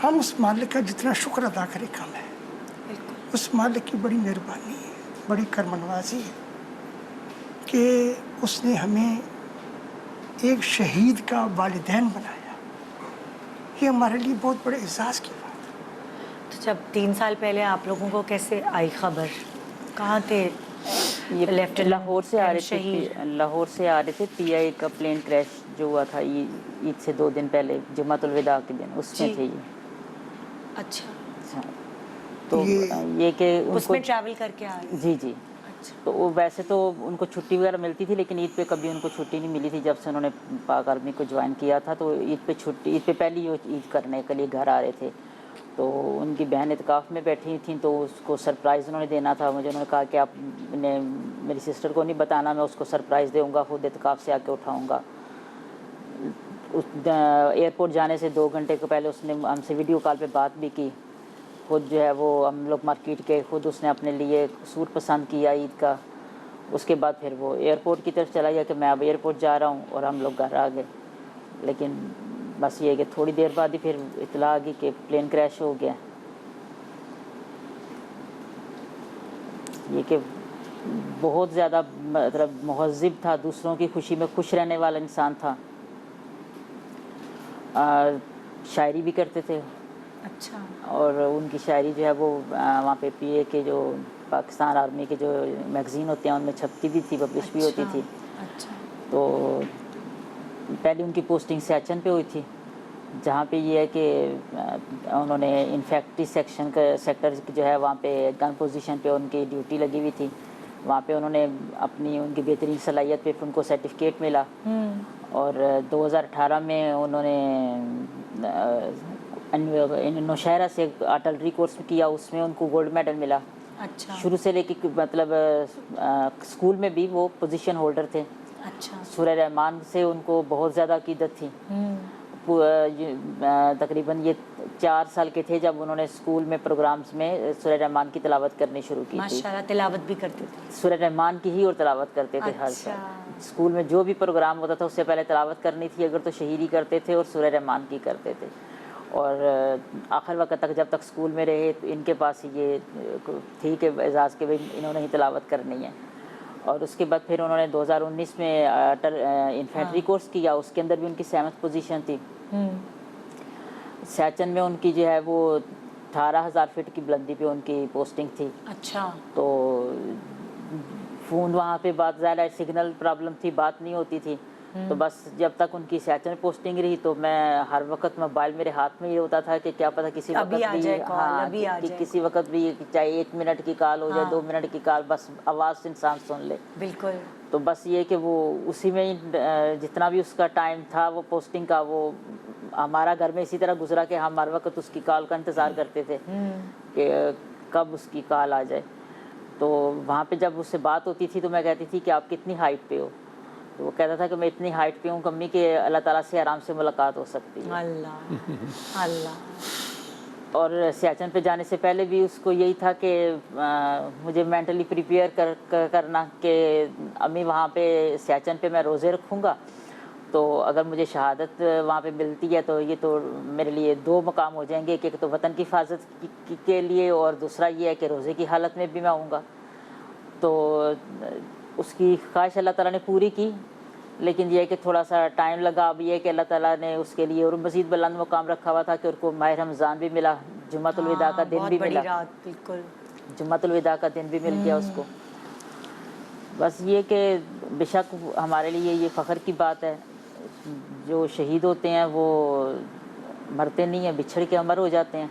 हम उस मालिक का जितना शुक्र अदा करें कम है। उस मालिक की बड़ी मेहरबानी है, बड़ी करमनवाजी है कि उसने हमें एक शहीद का वालिदैन बनाया। ये हमारे लिए बहुत बड़े एहसास की बात है। तो जब 3 साल पहले आप लोगों को कैसे आई खबर, कहाँ थे? ये लेफ्टिनेंट लाहौर से आ रहे शहीद। थे, लाहौर से आ रहे थे। PI का प्लेन क्रैश जो हुआ था ईद से 2 दिन पहले, जुमातुल विदा के दिन, उसमें जी। थे ये। अच्छा अच्छा, तो ये कि उनको उसमें ट्रैवल करके आ रहे? जी जी। अच्छा तो वो वैसे तो उनको छुट्टी वगैरह मिलती थी, लेकिन ईद पे कभी उनको छुट्टी नहीं मिली थी जब से उन्होंने पाक आर्मी को ज्वाइन किया था। तो ईद पे पहली ईद करने के लिए घर आ रहे थे। तो उनकी बहन इत्काफ में बैठी थी, तो उसको सरप्राइज़ उन्होंने देना था मुझे। उन्होंने कहा कि आपने मेरी सिस्टर को नहीं बताना, मैं उसको सरप्राइज़ दूँगा, खुद इत्काफ से आके उठाऊँगा। उस एयरपोर्ट जाने से 2 घंटे के पहले उसने हमसे वीडियो कॉल पे बात भी की। खुद जो है वो हम लोग मार्केट के, खुद उसने अपने लिए सूट पसंद किया ईद का। उसके बाद फिर वो एयरपोर्ट की तरफ चला गया कि मैं अब एयरपोर्ट जा रहा हूँ, और हम लोग घर आ गए। लेकिन बस ये कि थोड़ी देर बाद ही फिर इतला आ गई कि प्लेन क्रैश हो गया। ये कि बहुत ज़्यादा मतलब महज़िब था, दूसरों की खुशी में खुश रहने वाला इंसान था। शायरी भी करते थे। अच्छा और उनकी शायरी जो है वो वहाँ पे PA के जो पाकिस्तान आर्मी के जो मैगज़ीन होते हैं उनमें छपती भी थी, पब्लिश भी होती थी। अच्छा तो पहले उनकी पोस्टिंग सियाचिन पे हुई थी, जहाँ पे ये है कि उन्होंने इन्फेक्ट्री सेक्टर जो है वहाँ पे गन पोजीशन पे उनकी ड्यूटी लगी हुई थी। वहाँ पे उन्होंने अपनी उनकी बेहतरीन सलाहियत पे उनको सर्टिफिकेट मिला। और 2018 में उन्होंने नौशहरा से आर्टिलरी कोर्स किया, उसमें उनको गोल्ड मेडल मिला। अच्छा शुरू से लेके मतलब स्कूल में भी वो पोजीशन होल्डर थे। अच्छा। सूरह रहमान से उनको बहुत ज़्यादा अकीदत थी। तकरीबन ये 4 साल के थे जब उन्होंने स्कूल में प्रोग्राम्स में सूरह रहमान की तिलावत करनी शुरू की थी। माशाल्लाह, तिलावत भी करते थे। सूरह रहमान की ही और तिलावत करते थे हर अच्छा। साल। स्कूल में जो भी प्रोग्राम होता था उससे पहले तिलावत करनी थी, अगर तो शहीरी करते थे और सूरह रहमान की करते थे। और आखिर वक्त तक जब तक स्कूल में रहे तो इनके पास ये थी कि एजाज़ के भाई इन्होंने ही तिलावत करनी है। और उसके बाद फिर उन्होंने 2019 में इन्फेंट्री कोर्स किया, उसके अंदर भी उनकी 7th पोजीशन थी। सैचन में उनकी जो है वो 18,000 फीट की बुलंदी पे उनकी पोस्टिंग थी। अच्छा। तो फ़ोन वहाँ पे बात ज़्यादा सिग्नल प्रॉब्लम थी, बात नहीं होती थी। तो बस जब तक उनकी सैचन पोस्टिंग रही तो मैं हर वक्त मोबाइल मेरे हाथ में ये होता था कि क्या पता किसी वक्त भी किसी वक्त भी चाहे 1 मिनट की कॉल हो जाए, 2 मिनट की कॉल, बस आवाज़ से इंसान सुन ले। बिल्कुल। तो बस ये कि वो उसी में ही जितना भी उसका टाइम था वो पोस्टिंग का, वो हमारा घर में इसी तरह गुजरा कि हम हर वक्त उसकी कॉल का इंतज़ार करते थे कि कब उसकी कॉल आ जाए। तो वहाँ पे जब उससे बात होती थी तो मैं कहती थी कि आप कितनी हाइट पे हो, तो वो कहता था कि मैं इतनी हाइट पे हूँ कम्मी कि अल्लाह ताला से आराम से मुलाकात हो सकती है। अल्लाह अल्लाह। और सियाचन पे जाने से पहले भी उसको यही था कि मुझे मेंटली प्रिपेयर करना कि अम्मी वहाँ पे सियाचन पे मैं रोज़े रखूँगा, तो अगर मुझे शहादत वहाँ पे मिलती है तो ये तो मेरे लिए 2 मकाम हो जाएंगे, एक तो वतन की हिफाजत के लिए और दूसरा ये है कि रोज़े की हालत में भी मैं आऊँगा। तो उसकी ख्वाहिश अल्लाह ताला ने पूरी की, लेकिन ये है कि थोड़ा सा टाइम लगा। अब ये है कि अल्लाह ताला ने उसके लिए और मज़ीद बुलंद मुकाम रखा हुआ था कि उनको माह रमज़ान भी मिला, जुम्मतुल विदा का दिन भी मिला। बिल्कुल, जुम्मतुल विदा का दिन भी मिल गया उसको। बस ये कि बेशक हमारे लिए ये फ़ख्र की बात है, जो शहीद होते हैं वो मरते नहीं हैं, बिछड़ के अमर हो जाते हैं।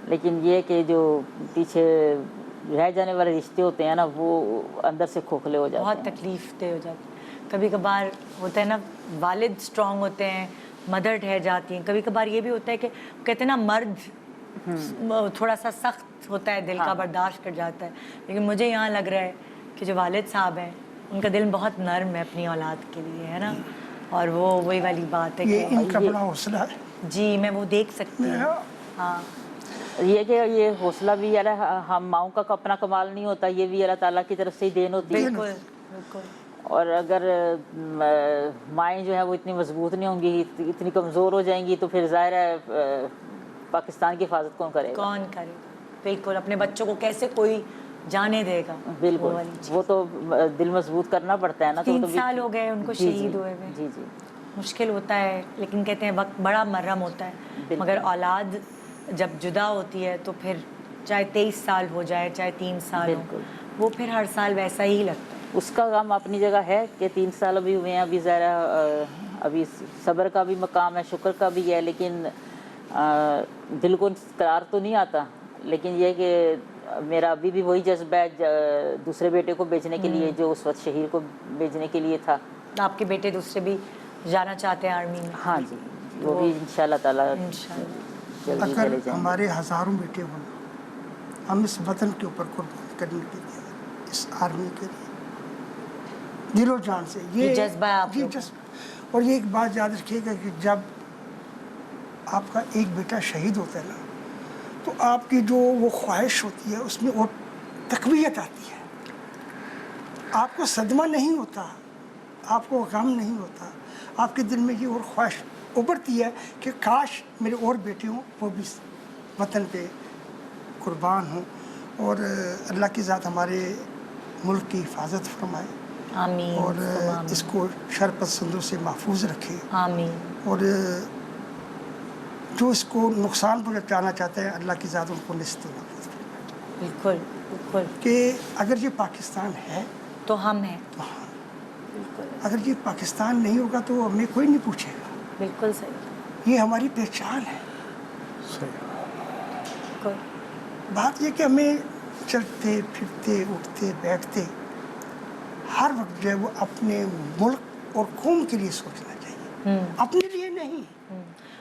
लेकिन ये कि जो पीछे रह जाने वाले रिश्ते होते हैं ना, वो अंदर से खोखले हो जाते हैं, बहुत तकलीफ दे हो जाती है। कभी कभार होता है ना, वालिद स्ट्रॉन्ग होते हैं, मदर ठहर जाती हैं। कभी कभार ये भी होता है कि कहते हैं ना, मर्द थोड़ा सा सख्त होता है, दिल का बर्दाश्त कर जाता है। लेकिन मुझे यहाँ लग रहा है कि जो वालिद साहब हैं उनका दिल बहुत नर्म है अपनी औलाद के लिए, है ना। और वो वही वाली बात है ये कि इनका बड़ा हौसला है। जी, मैं वो देख सकती हूँ। हाँ, ये कि ये हौसला भी यार हम माओं का अपना कमाल नहीं होता, ये भी अल्लाह ताला की तरफ से ही देन होती है। बिल्कुल बिल्कुल। और अगर माएँ जो है वो इतनी मजबूत नहीं होंगी, इतनी कमज़ोर हो जाएंगी, तो फिर ज़ाहिर है पाकिस्तान की हिफाजत कौन करेगा? कौन करेगा? बिल्कुल, अपने बच्चों को कैसे कोई जाने देगा? बिल्कुल, वो तो दिल मजबूत करना पड़ता है ना। 3 साल हो गए उनको शहीद हुए हुए। जी जी, मुश्किल होता है, लेकिन कहते हैं वक्त बड़ा मरहम होता है। मगर औलाद जब जुदा होती है तो फिर चाहे 23 साल हो जाए, चाहे 3 साल हो, वो फिर हर साल वैसा ही लगता है। उसका काम अपनी जगह है कि 3 साल अभी हुए हैं, अभी ज़रा अभी सब्र का भी मकाम है, शुक्र का भी है, लेकिन दिल को करार तो नहीं आता। लेकिन ये कि मेरा अभी भी वही जज्बा है दूसरे बेटे को भेजने के लिए, जो उस वक्त शहीद को भेजने के लिए था। आपके बेटे दूसरे भी जाना चाहते हैं आर्मी में? हाँ जी, वो भी इंशाल्लाह ताला जल्दी चले अगर जाएंगे। हमारे हज़ारों बेटे हों, हम इस वतन के ऊपर कुर्बान करने के लिए, इस आर्मी के लिए दिलो जान से ये जज्बा है आप लोगों जज्बा। और ये एक बात याद रखिएगा कि जब आपका एक बेटा शहीद होता है ना, तो आपकी जो वो ख्वाहिश होती है उसमें और तकवीयत आती है। आपको सदमा नहीं होता, आपको गम नहीं होता, आपके दिल में ये और ख्वाहिश उभरती है कि काश मेरे और बेटे हों, वो भी वतन पे कुर्बान हों। और अल्लाह की ज़ात हमारे मुल्क की हिफाजत फरमाए, आमीन, और आमीन, इसको शर पसंदों से महफूज रखे, आमीन। और जो इसको नुकसान पहुँचाना चाहते हैं, अल्लाह की ज़ात उनको निस्त महफूज फरमाए। बिल्कुल बिल्कुल। कि अगर ये पाकिस्तान है तो हम हैं। तो हाँ, अगर ये पाकिस्तान नहीं होगा तो हमें कोई नहीं पूछेगा। बिल्कुल सही। ये हमारी पहचान है। बिल्कुल। बात ये कि हमें चलते फिरते उठते बैठते हर वक्त जो है वो अपने मुल्क और कौम के लिए सोचना चाहिए, अपने लिए नहीं।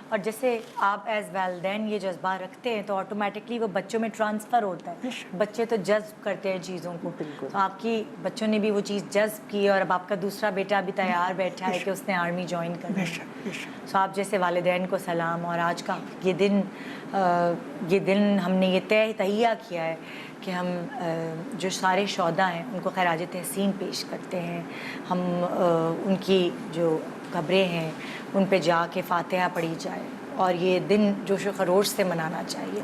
اور جیسے آپ ایز والدین یہ جذبہ رکھتے ہیں تو آٹومیٹکلی وہ بچوں میں ٹرانسفر ہوتا ہے، بچے تو جذب کرتے ہیں چیزوں کو، تو آپ کی بچوں نے بھی وہ چیز جذب کی اور اب آپ کا دوسرا بیٹا بھی تیار بیٹھا ہے کہ اس نے آرمی جوائن کرنا ہے۔ تو آپ جیسے والدین کو سلام، اور آج کا یہ دن ہم نے یہ تہیہ کیا ہے کہ ہم جو سارے شہداء ہیں ان کو خراج تحسین پیش کرتے ہیں، ہم ان کی جو قبریں ہیں ان پہ جا کے فاتحہ پڑھی جائے، اور یہ دن جوش و خروش سے منانا چاہیے،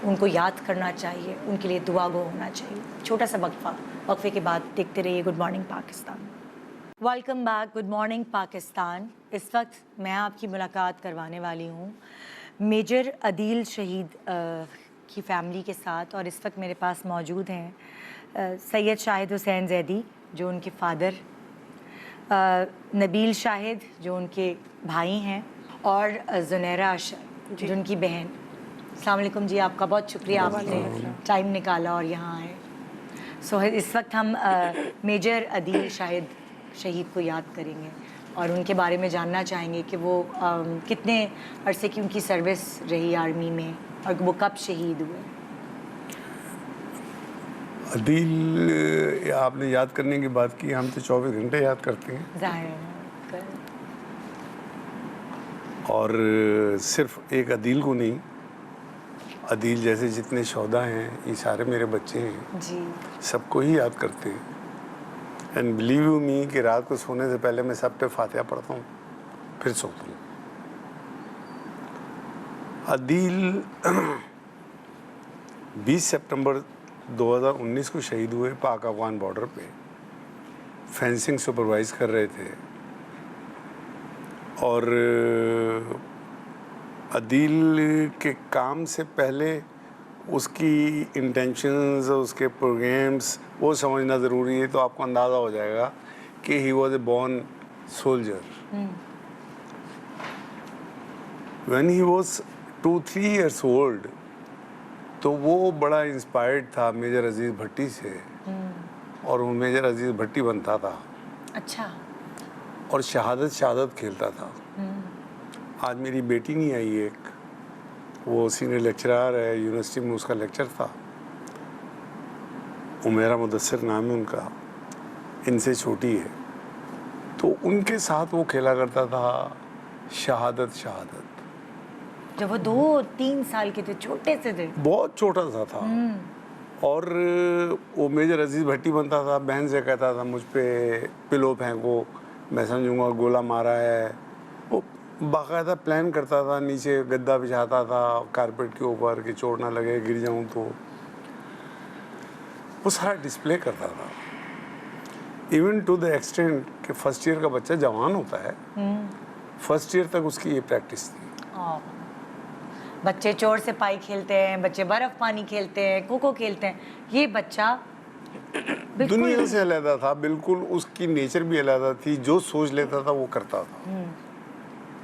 ان کو یاد کرنا چاہیے، ان کے لیے دعا گو ہونا چاہیے۔ چھوٹا سا وقفے کے بعد دیکھتے رہیے good morning Pakistan. Welcome back, good morning Pakistan. اس وقت میں آپ کی ملاقات کروانے والی ہوں میجر عدیل شہید کی فیملی کے ساتھ، اور اس وقت میرے پاس موجود ہیں سید شاہد حسین زیدی جو ان کے فادر، نبیل شاہد جو ان کے بھائی ہیں، اور زنیرہ اشر جو ان کی بہن۔ السلام علیکم جی، آپ کا بہت شکریہ، آپ نے ٹائم نکالا اور یہاں آئے۔ سو اس وقت ہم میجر عدیل شہید کو یاد کریں گے اور ان کے بارے میں جاننا چاہیں گے کہ وہ کتنے عرصے کی ان کی سروس رہی آرمی میں اور وہ کب شہید ہوئے۔ عدیل آپ نے یاد کرنے کی بات کی، ہم تو 24 گھنٹے یاد کرتے ہیں، ظاہر ہے، اور صرف ایک عدیل کو نہیں، عدیل جیسے جتنے شہداء ہیں یہ سارے میرے بچے ہیں جی، سب کو ہی یاد کرتے ہیں۔ اینڈ بلیو یو می کہ رات کو سونے سے پہلے میں سب پہ فاتحہ پڑھتا ہوں پھر سوتا ہوں۔ عدیل 20 سپٹمبر 2019 کو شہید ہوئے، پاک افغان بارڈر پہ فینسنگ سپروائز کر رہے تھے، اور عدیل کے کام سے پہلے اس کی انٹینشنز، اس کے پروگرامز وہ سمجھنا ضروری ہے، تو آپ کو اندازہ ہو جائے گا کہ he was a born soldier. When he was 2-3 years old تو وہ بڑا انسپائرڈ تھا میجر عزیز بھٹی سے، اور وہ میجر عزیز بھٹی بنتا تھا، اچھا، اور شہادت کھیلتا تھا۔ آج میری بیٹی نہیں آئی ایک، وہ سینئر لیکچرر ہے یونیورسٹی میں، اس کا لیکچر تھا، عمیرہ مدثر نام ہے ان کا، ان سے چھوٹی ہے، تو ان کے ساتھ وہ کھیلا کرتا تھا شہادت۔ جب وہ 2-3 سال کے تھے، چھوٹے سے تھے، بہت چھوٹا سا تھا، اور وہ میجر عزیز بھٹی بنتا تھا، بہن سے کہتا تھا مجھ پہ پلو پھینکو، میں سمجھوں گا گولہ مارا ہے۔ وہ باقاعدہ پلان کرتا تھا، نیچے گدا بچھاتا تھا کارپیٹ کے اوپر کہ چوٹ نہ لگے، گر جاؤں تو، وہ سارا ڈسپلے کرتا تھا۔ ایون ٹو دا ایکسٹینٹ کہ فرسٹ ایئر کا بچہ جوان ہوتا ہے، فرسٹ ایئر تک اس کی یہ پریکٹس تھی۔ بچے چور سے پائی کھیلتے ہیں، بچے برف پانی کھیلتے ہیں، کھوکھو کھیلتے ہیں، یہ بچہ دنیا سے علیحدہ تھا بالکل، اس کی نیچر بھی علیحدہ تھی، جو سوچ لیتا تھا وہ کرتا تھا۔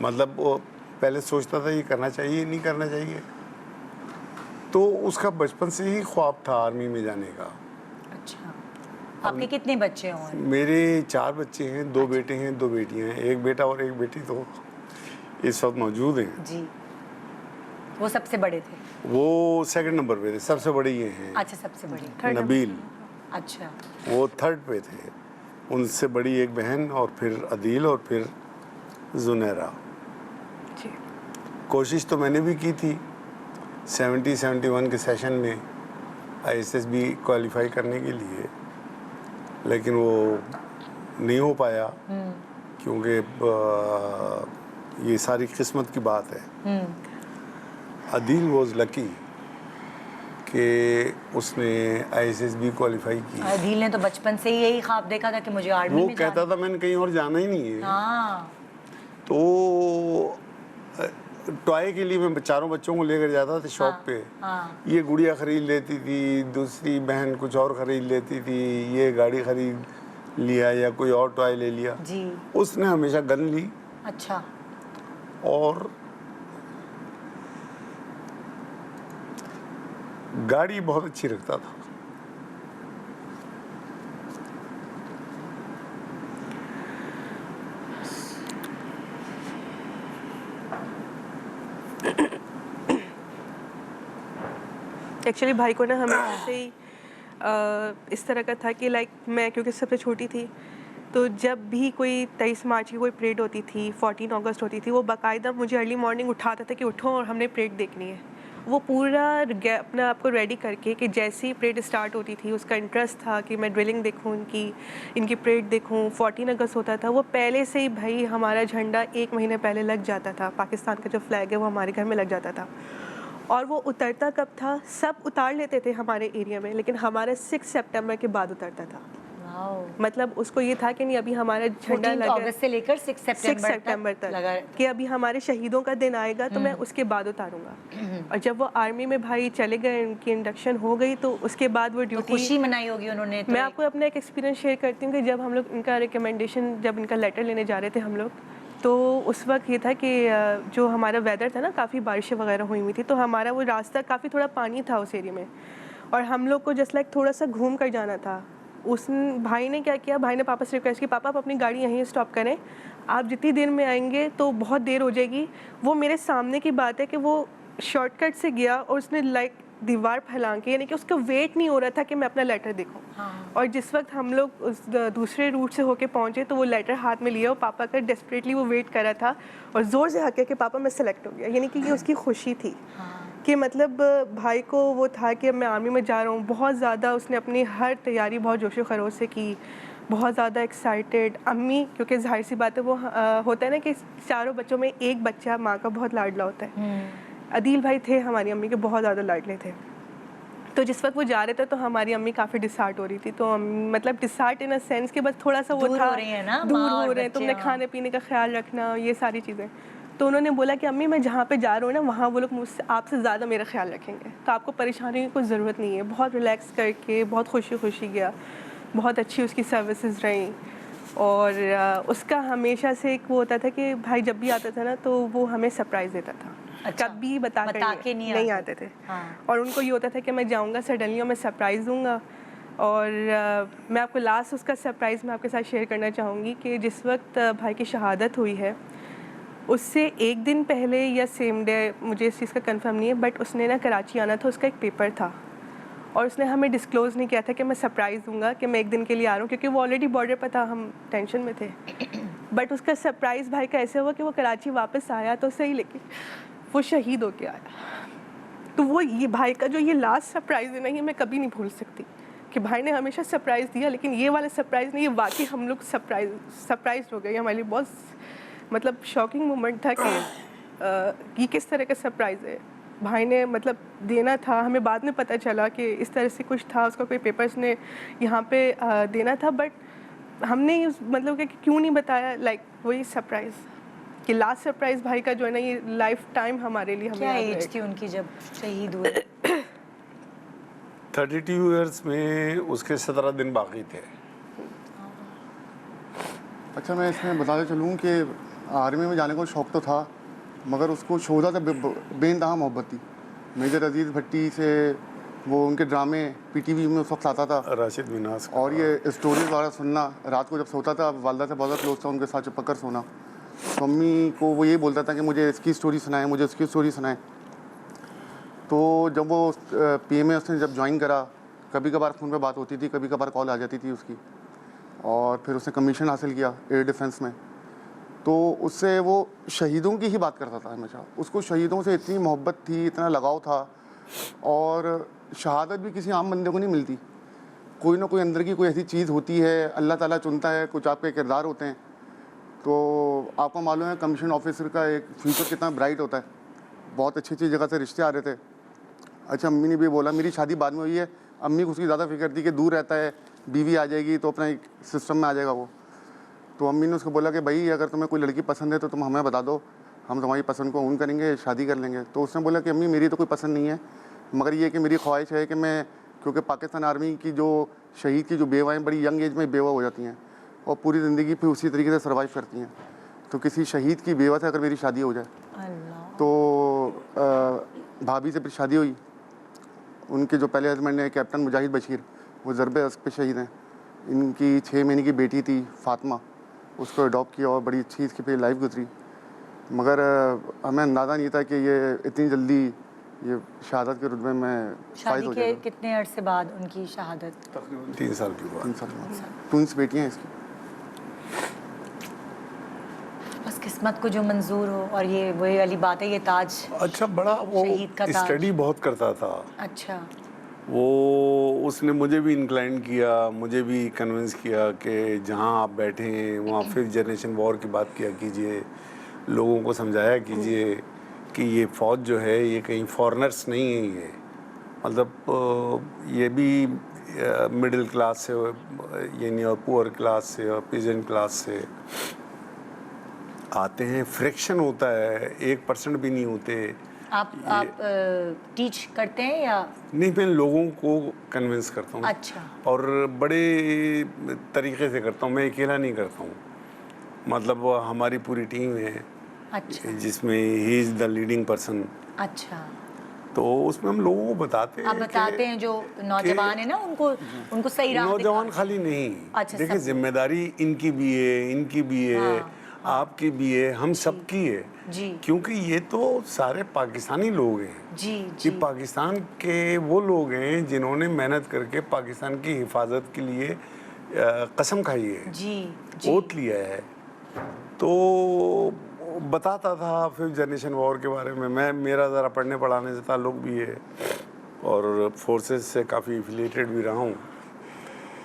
مطلب وہ پہلے سوچتا تھا یہ کرنا چاہیے نہیں کرنا چاہیے، تو اس کا بچپن سے ہی خواب تھا آرمی میں جانے کا۔ اچھا، آپ کے کتنے بچے ہوں؟ میرے 4 بچے ہیں، 2 بیٹے ہیں 2 بیٹیاں ہیں، ایک بیٹا اور ایک بیٹی تو اس وقت موجود ہیں۔ جی، وہ سب سے بڑے تھے؟ وہ 2nd نمبر پہ تھے، سب سے بڑے یہ ہیں، اچھا، سب سے بڑے نبیل، اچھا، وہ 3rd پہ تھے، ان سے بڑی ایک بہن، اور پھر عدیل، اور پھر زنیرہ۔ کوشش تو میں نے بھی کی تھی 70-71 کے سیشن میں ISSB کوالیفائی کرنے کے لیے، لیکن وہ نہیں ہو پایا، کیونکہ یہ ساری قسمت کی بات ہے۔ عدیل واز لکی کہ اس نے ISSB کوالیفائی کی۔ عدیل نے تو بچپن سے ہی یہی خواب دیکھا تھا کہ مجھے آرمی وہ میں کہتا تھا میں نے کہیں اور جانا ہی نہیں ہے۔ ہاں، تو ٹوائے کے لیے میں 4 بچوں کو لے کر جاتا تھا شاپ پہ، یہ گڑیا خرید لیتی تھی، دوسری بہن کچھ اور خرید لیتی تھی، یہ گاڑی خرید لیا یا کوئی اور ٹوائے لے لیا۔ جی، اس نے ہمیشہ گن لی، اچھا، اور گاڑی بہت اچھی رکھتا تھا۔ ایکچولی بھائی کو نا ہمیشہ سے ہی اس طرح کا تھا کہ لائک میں کیونکہ سب سے چھوٹی تھی تو جب بھی کوئی 23 مارچ کی کوئی پریڈ ہوتی تھی 14 اگست ہوتی تھی وہ باقاعدہ مجھے ارلی مارننگ اٹھاتا تھا کہ اٹھو اور ہم نے پریڈ دیکھنی ہے. وہ پورا اپنا آپ کو ریڈی کر کے کہ جیسی پریڈ اسٹارٹ ہوتی تھی اس کا انٹرسٹ تھا کہ میں ڈرلنگ دیکھوں ان کی پریڈ دیکھوں. 14 اگست ہوتا تھا وہ پہلے سے ہی بھائی ہمارا جھنڈا 1 مہینے پہلے لگ جاتا تھا. پاکستان کا جو فلیگ ہے وہ ہمارے گھر میں لگ جاتا تھا. اور وہ اترتا کب تھا سب اتار لیتے تھے ہمارے ایریا میں لیکن ہمارا 6 سپٹمبر کے بعد اترتا تھا. مطلب اس کو یہ تھا کہ نہیں ابھی ہمارا جھنڈا 14 اگست سے لے کر 6 سپٹمبر تک کہ ابھی ہمارے شہیدوں کا دن آئے گا تو میں اس کے بعد اتاروں گا. اور جب وہ آرمی میں بھائی چلے گئے ان کی انڈکشن ہو گئی تو اس کے بعد وہ ڈیوٹی خوشی منائی ہوگی انہوں نے. میں آپ کو اپنا ایک ایکسپیرینس شیئر کرتی ہوں کہ جب ہم لوگ ان کا ریکمنڈیشن جب ان کا لیٹر لینے جا رہے تھے ہم لوگ تو اس وقت یہ تھا کہ جو ہمارا ویدر تھا نا کافی بارشیں وغیرہ ہوئی ہوئی تھی تو ہمارا وہ راستہ کافی تھوڑا پانی تھا اس ایریا میں اور ہم لوگ کو جسٹ لائک تھوڑا سا گھوم کر جانا تھا. اس بھائی نے کیا کیا بھائی نے پاپا سے ریکویسٹ کی پاپا آپ اپنی گاڑی یہیں اسٹاپ کریں آپ جتنی دیر میں آئیں گے تو بہت دیر ہو جائے گی. وہ میرے سامنے کی بات ہے کہ وہ شارٹ کٹ سے گیا اور اس نے لائک دیوار پھیلان کے یعنی کہ اس کا ویٹ نہیں ہو رہا تھا کہ میں اپنا لیٹر دیکھوں. اور جس وقت ہم لوگ اس دوسرے روٹ سے ہو کے پہنچے تو وہ لیٹر ہاتھ میں لیا اور پاپا کا ڈیسپریٹلی وہ ویٹ کر رہا تھا اور زور سے ہکے کہ پاپا میں سلیکٹ ہو گیا. یعنی کہ یہ اس کی خوشی تھی کہ مطلب بھائی کو وہ تھا کہ میں آرمی میں جا رہا ہوں. بہت زیادہ اس نے اپنی ہر تیاری بہت جوش و خروش سے کی بہت زیادہ ایکسائٹیڈ. امی کیونکہ ظاہر سی بات ہے وہ ہوتا ہے نا کہ چاروں بچوں میں ایک بچہ ماں کا بہت لاڈلا ہوتا ہے. عدیل بھائی تھے ہماری امی کے بہت زیادہ لاڈلے تھے. تو جس وقت وہ جا رہے تھے تو ہماری امی کافی ڈسہارٹ ہو رہی تھی. تو مطلب ڈسہارٹ ان اے سینس کہ بس تھوڑا سا وہ تھا دور ہو رہے ہیں تم نے کھانے پینے کا خیال رکھنا یہ ساری چیزیں. تو انہوں نے بولا کہ امی میں جہاں پہ جا رہا ہوں نا وہاں وہ لوگ مجھ سے آپ سے زیادہ میرا خیال رکھیں گے تو آپ کو پریشانی کی کوئی ضرورت نہیں ہے. بہت ریلیکس کر کے بہت خوشی خوشی گیا. بہت اچھی اس کی سروسز رہیں اور اس کا ہمیشہ سے ایک وہ ہوتا تھا کہ بھائی جب بھی آتا تھا نا تو وہ ہمیں سرپرائز دیتا تھا. کبھی بتا کے نہیں آتے تھے اور ان کو یہ ہوتا تھا کہ میں جاؤں گا سڈنلی اور میں سرپرائز دوں گا. اور میں آپ کو لاسٹ اس کا سرپرائز میں آپ کے ساتھ شیئر کرنا چاہوں گی کہ جس وقت بھائی کی شہادت ہوئی ہے اس سے 1 دن پہلے یا سیم ڈے مجھے اس چیز کا کنفرم نہیں ہے بٹ اس نے نا کراچی آنا تھا. اس کا ایک پیپر تھا اور اس نے ہمیں ڈسکلوز نہیں کیا تھا کہ میں سرپرائز دوں گا کہ میں 1 دن کے لیے آ رہا ہوں کیونکہ وہ آلریڈی بارڈر پہ تھا ہم ٹینشن میں تھے. بٹ اس کا سرپرائز بھائی کا ایسے ہوا کہ وہ کراچی واپس آیا تو صحیح لیکن وہ شہید ہو کے آیا. تو وہ یہ بھائی کا جو یہ لاسٹ سرپرائز ہے نا یہ میں کبھی نہیں بھول سکتی کہ بھائی نے ہمیشہ سرپرائز دیا لیکن یہ والا سرپرائز نہیں. یہ واقعی ہم لوگ سرپرائز ہو گئے. ہمارے لیے بہت مطلب شاکنگ مومنٹ تھا کہ یہ کس طرح کا سرپرائز ہے. بھائی نے مطلب دینا تھا ہمیں بعد میں پتہ چلا کہ اس طرح سے کچھ تھا اس کا کوئی پیپرز نے یہاں پہ دینا تھا بٹ ہم نے مطلب کہ کیوں نہیں بتایا لائک وہی سرپرائز کہ لاسٹ سرپرائز بھائی کا جو ہے نا یہ لائف ٹائم ہمارے لیے ہمیں. کیا ایج تھی ان کی جب شہید ہوئے؟ 32 ایئرس میں اس کے 17 دن باقی تھے. اچھا میں اس میں بتاتے چلوں کہ آرمی میں جانے کو شوق تو تھا مگر اس کو شوزہ سے بے انتہا محبت تھی. میجر عزیز بھٹی سے وہ ان کے ڈرامے پی ٹی وی میں اس وقت آتا تھا راشد مناس اور یہ اسٹوریز وغیرہ سننا. رات کو جب سوتا تھا والدہ سے بہت کلوز تھا ان کے ساتھ چپک کر سونا. تو امی کو وہ یہی بولتا تھا کہ مجھے اس کی اسٹوری سنائیں مجھے اس کی اسٹوری سنائیں. تو جب وہ پی ایم اے اس نے جب جوائن کرا کبھی کبھار فون پہ بات ہوتی تھی کبھی کبھار کال آ جاتی تھی اس کی. اور پھر اس نے کمیشن حاصل کیا ایئر ڈیفنس میں. تو اس سے وہ شہیدوں کی ہی بات کرتا تھا ہمیشہ. اس کو شہیدوں سے اتنی محبت تھی اتنا لگاؤ تھا. اور شہادت بھی کسی عام بندے کو نہیں ملتی. کوئی نہ کوئی اندر کی کوئی ایسی چیز ہوتی ہے اللہ تعالیٰ چنتا ہے. کچھ آپ کے کردار ہوتے ہیں. تو آپ کو معلوم ہے کمیشن آفیسر کا ایک فیوچر کتنا برائٹ ہوتا ہے. بہت اچھی اچھی جگہ سے رشتے آ رہے تھے. اچھا امی نے بھی بولا میری شادی بعد میں ہوئی ہے. امی کو اس کی زیادہ فکر تھی کہ دور رہتا ہے بیوی آ جائے گی تو اپنا ایک سسٹم میں آ جائے گا وہ. تو امی نے اس کو بولا کہ بھائی اگر تمہیں کوئی لڑکی پسند ہے تو تم ہمیں بتا دو ہم تمہاری پسند کو اون کریں گے شادی کر لیں گے. تو اس نے بولا کہ امی میری تو کوئی پسند نہیں ہے مگر یہ کہ میری خواہش ہے کہ میں کیونکہ پاکستان آرمی کی جو شہید کی جو بیوائیں بڑی ینگ ایج میں بیوہ ہو جاتی ہیں اور پوری زندگی پھر اسی طریقے سے سروائیو کرتی ہیں. تو کسی شہید کی بیوہ سے اگر میری شادی ہو جائے تو بھابھی سے پھر شادی ہوئی. ان کے جو پہلے ہسبینڈ ہیں کیپٹن مجاہد بشیر وہ ضرب عسق پہ شہید ہیں. ان کی 6 مہینے کی بیٹی تھی فاطمہ اس کو اڈاپٹ کیا اور بڑی اچھی اس کی پہ لائف گزری. مگر ہمیں اندازہ نہیں تھا کہ یہ اتنی جلدی ये शहादत के रुतबे में फाइज शादी हो के गया कितने अरसे बाद उनकी शहादत? तकरीबन 3 साल के बाद। 3 साल बाद। ट्विंस बेटियाँ हैं इसकी। बस किस्मत को जो मंजूर हो, और ये वही वाली बात है, ये ताज। अच्छा, बड़ा वो शहीद का ताज। स्टडी बहुत करता था अच्छा। वो। उसने मुझे भी इंक्लाइन किया, मुझे भी कन्विंस किया कि जहाँ आप बैठे हैं वहाँ 5th जनरेशन वॉर की बात किया कीजिए, लोगों को समझाया कीजिए कि ये फ़ौज जो है ये कहीं फॉरेनर्स नहीं है, ये मतलब ये भी मिडिल क्लास से यानी और पुअर क्लास से और पीजेंट क्लास से आते हैं। फ्रिक्शन होता है, 1% भी नहीं होते। आप टीच करते हैं या? नहीं, मैं लोगों को कन्विंस करता हूँ। अच्छा। और बड़े तरीके से करता हूँ, मैं अकेला नहीं करता हूँ। मतलब हमारी पूरी टीम है। अच्छा। जिसमें he is the leading person. अच्छा। तो उसमें हम लोगों को बताते हैं। आप बताते हैं जो नौजवान है ना, उनको सही राह नौजवान दिखाते खाली नहीं। अच्छा, देखिए, सब। जिम्मेदारी इनकी भी है, इनकी भी है, आपकी भी है, हम सबकी है। जी। क्योंकि ये तो सारे पाकिस्तानी लोग हैं। जी ये जी। पाकिस्तान के वो लोग हैं जिन्होंने मेहनत करके पाकिस्तान की हिफाजत के लिए कसम खाई है, जी जी। ओथ लिया है। तो बताता था 5th जनरेशन वॉर के बारे में। मेरा ज़रा पढ़ने पढ़ाने से ताल्लुक़ भी है और फोर्सेस से काफ़ी एफिलिएटेड भी रहा हूँ।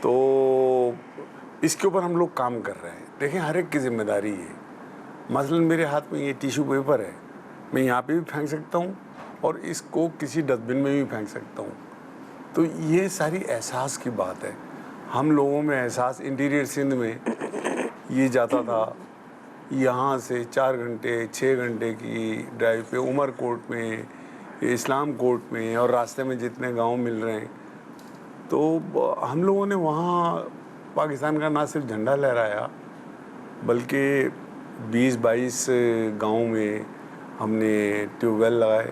तो इसके ऊपर हम लोग काम कर रहे हैं। देखें, हर एक की जिम्मेदारी है। मसलन मेरे हाथ में ये टिश्यू पेपर है, मैं यहाँ पे भी फेंक सकता हूँ और इसको किसी डस्टबिन में भी फेंक सकता हूँ। तो ये सारी एहसास की बात है। हम लोगों में एहसास, इंटीरियर सिंध में ये जाता था यहाँ से 4 घंटे 6 घंटे की ड्राइव पे उमर कोट में, इस्लाम कोट में, और रास्ते में जितने गांव मिल रहे हैं, तो हम लोगों ने वहाँ पाकिस्तान का ना सिर्फ झंडा लहराया बल्कि 20-22 गाँव में हमने ट्यूबवेल लगाए,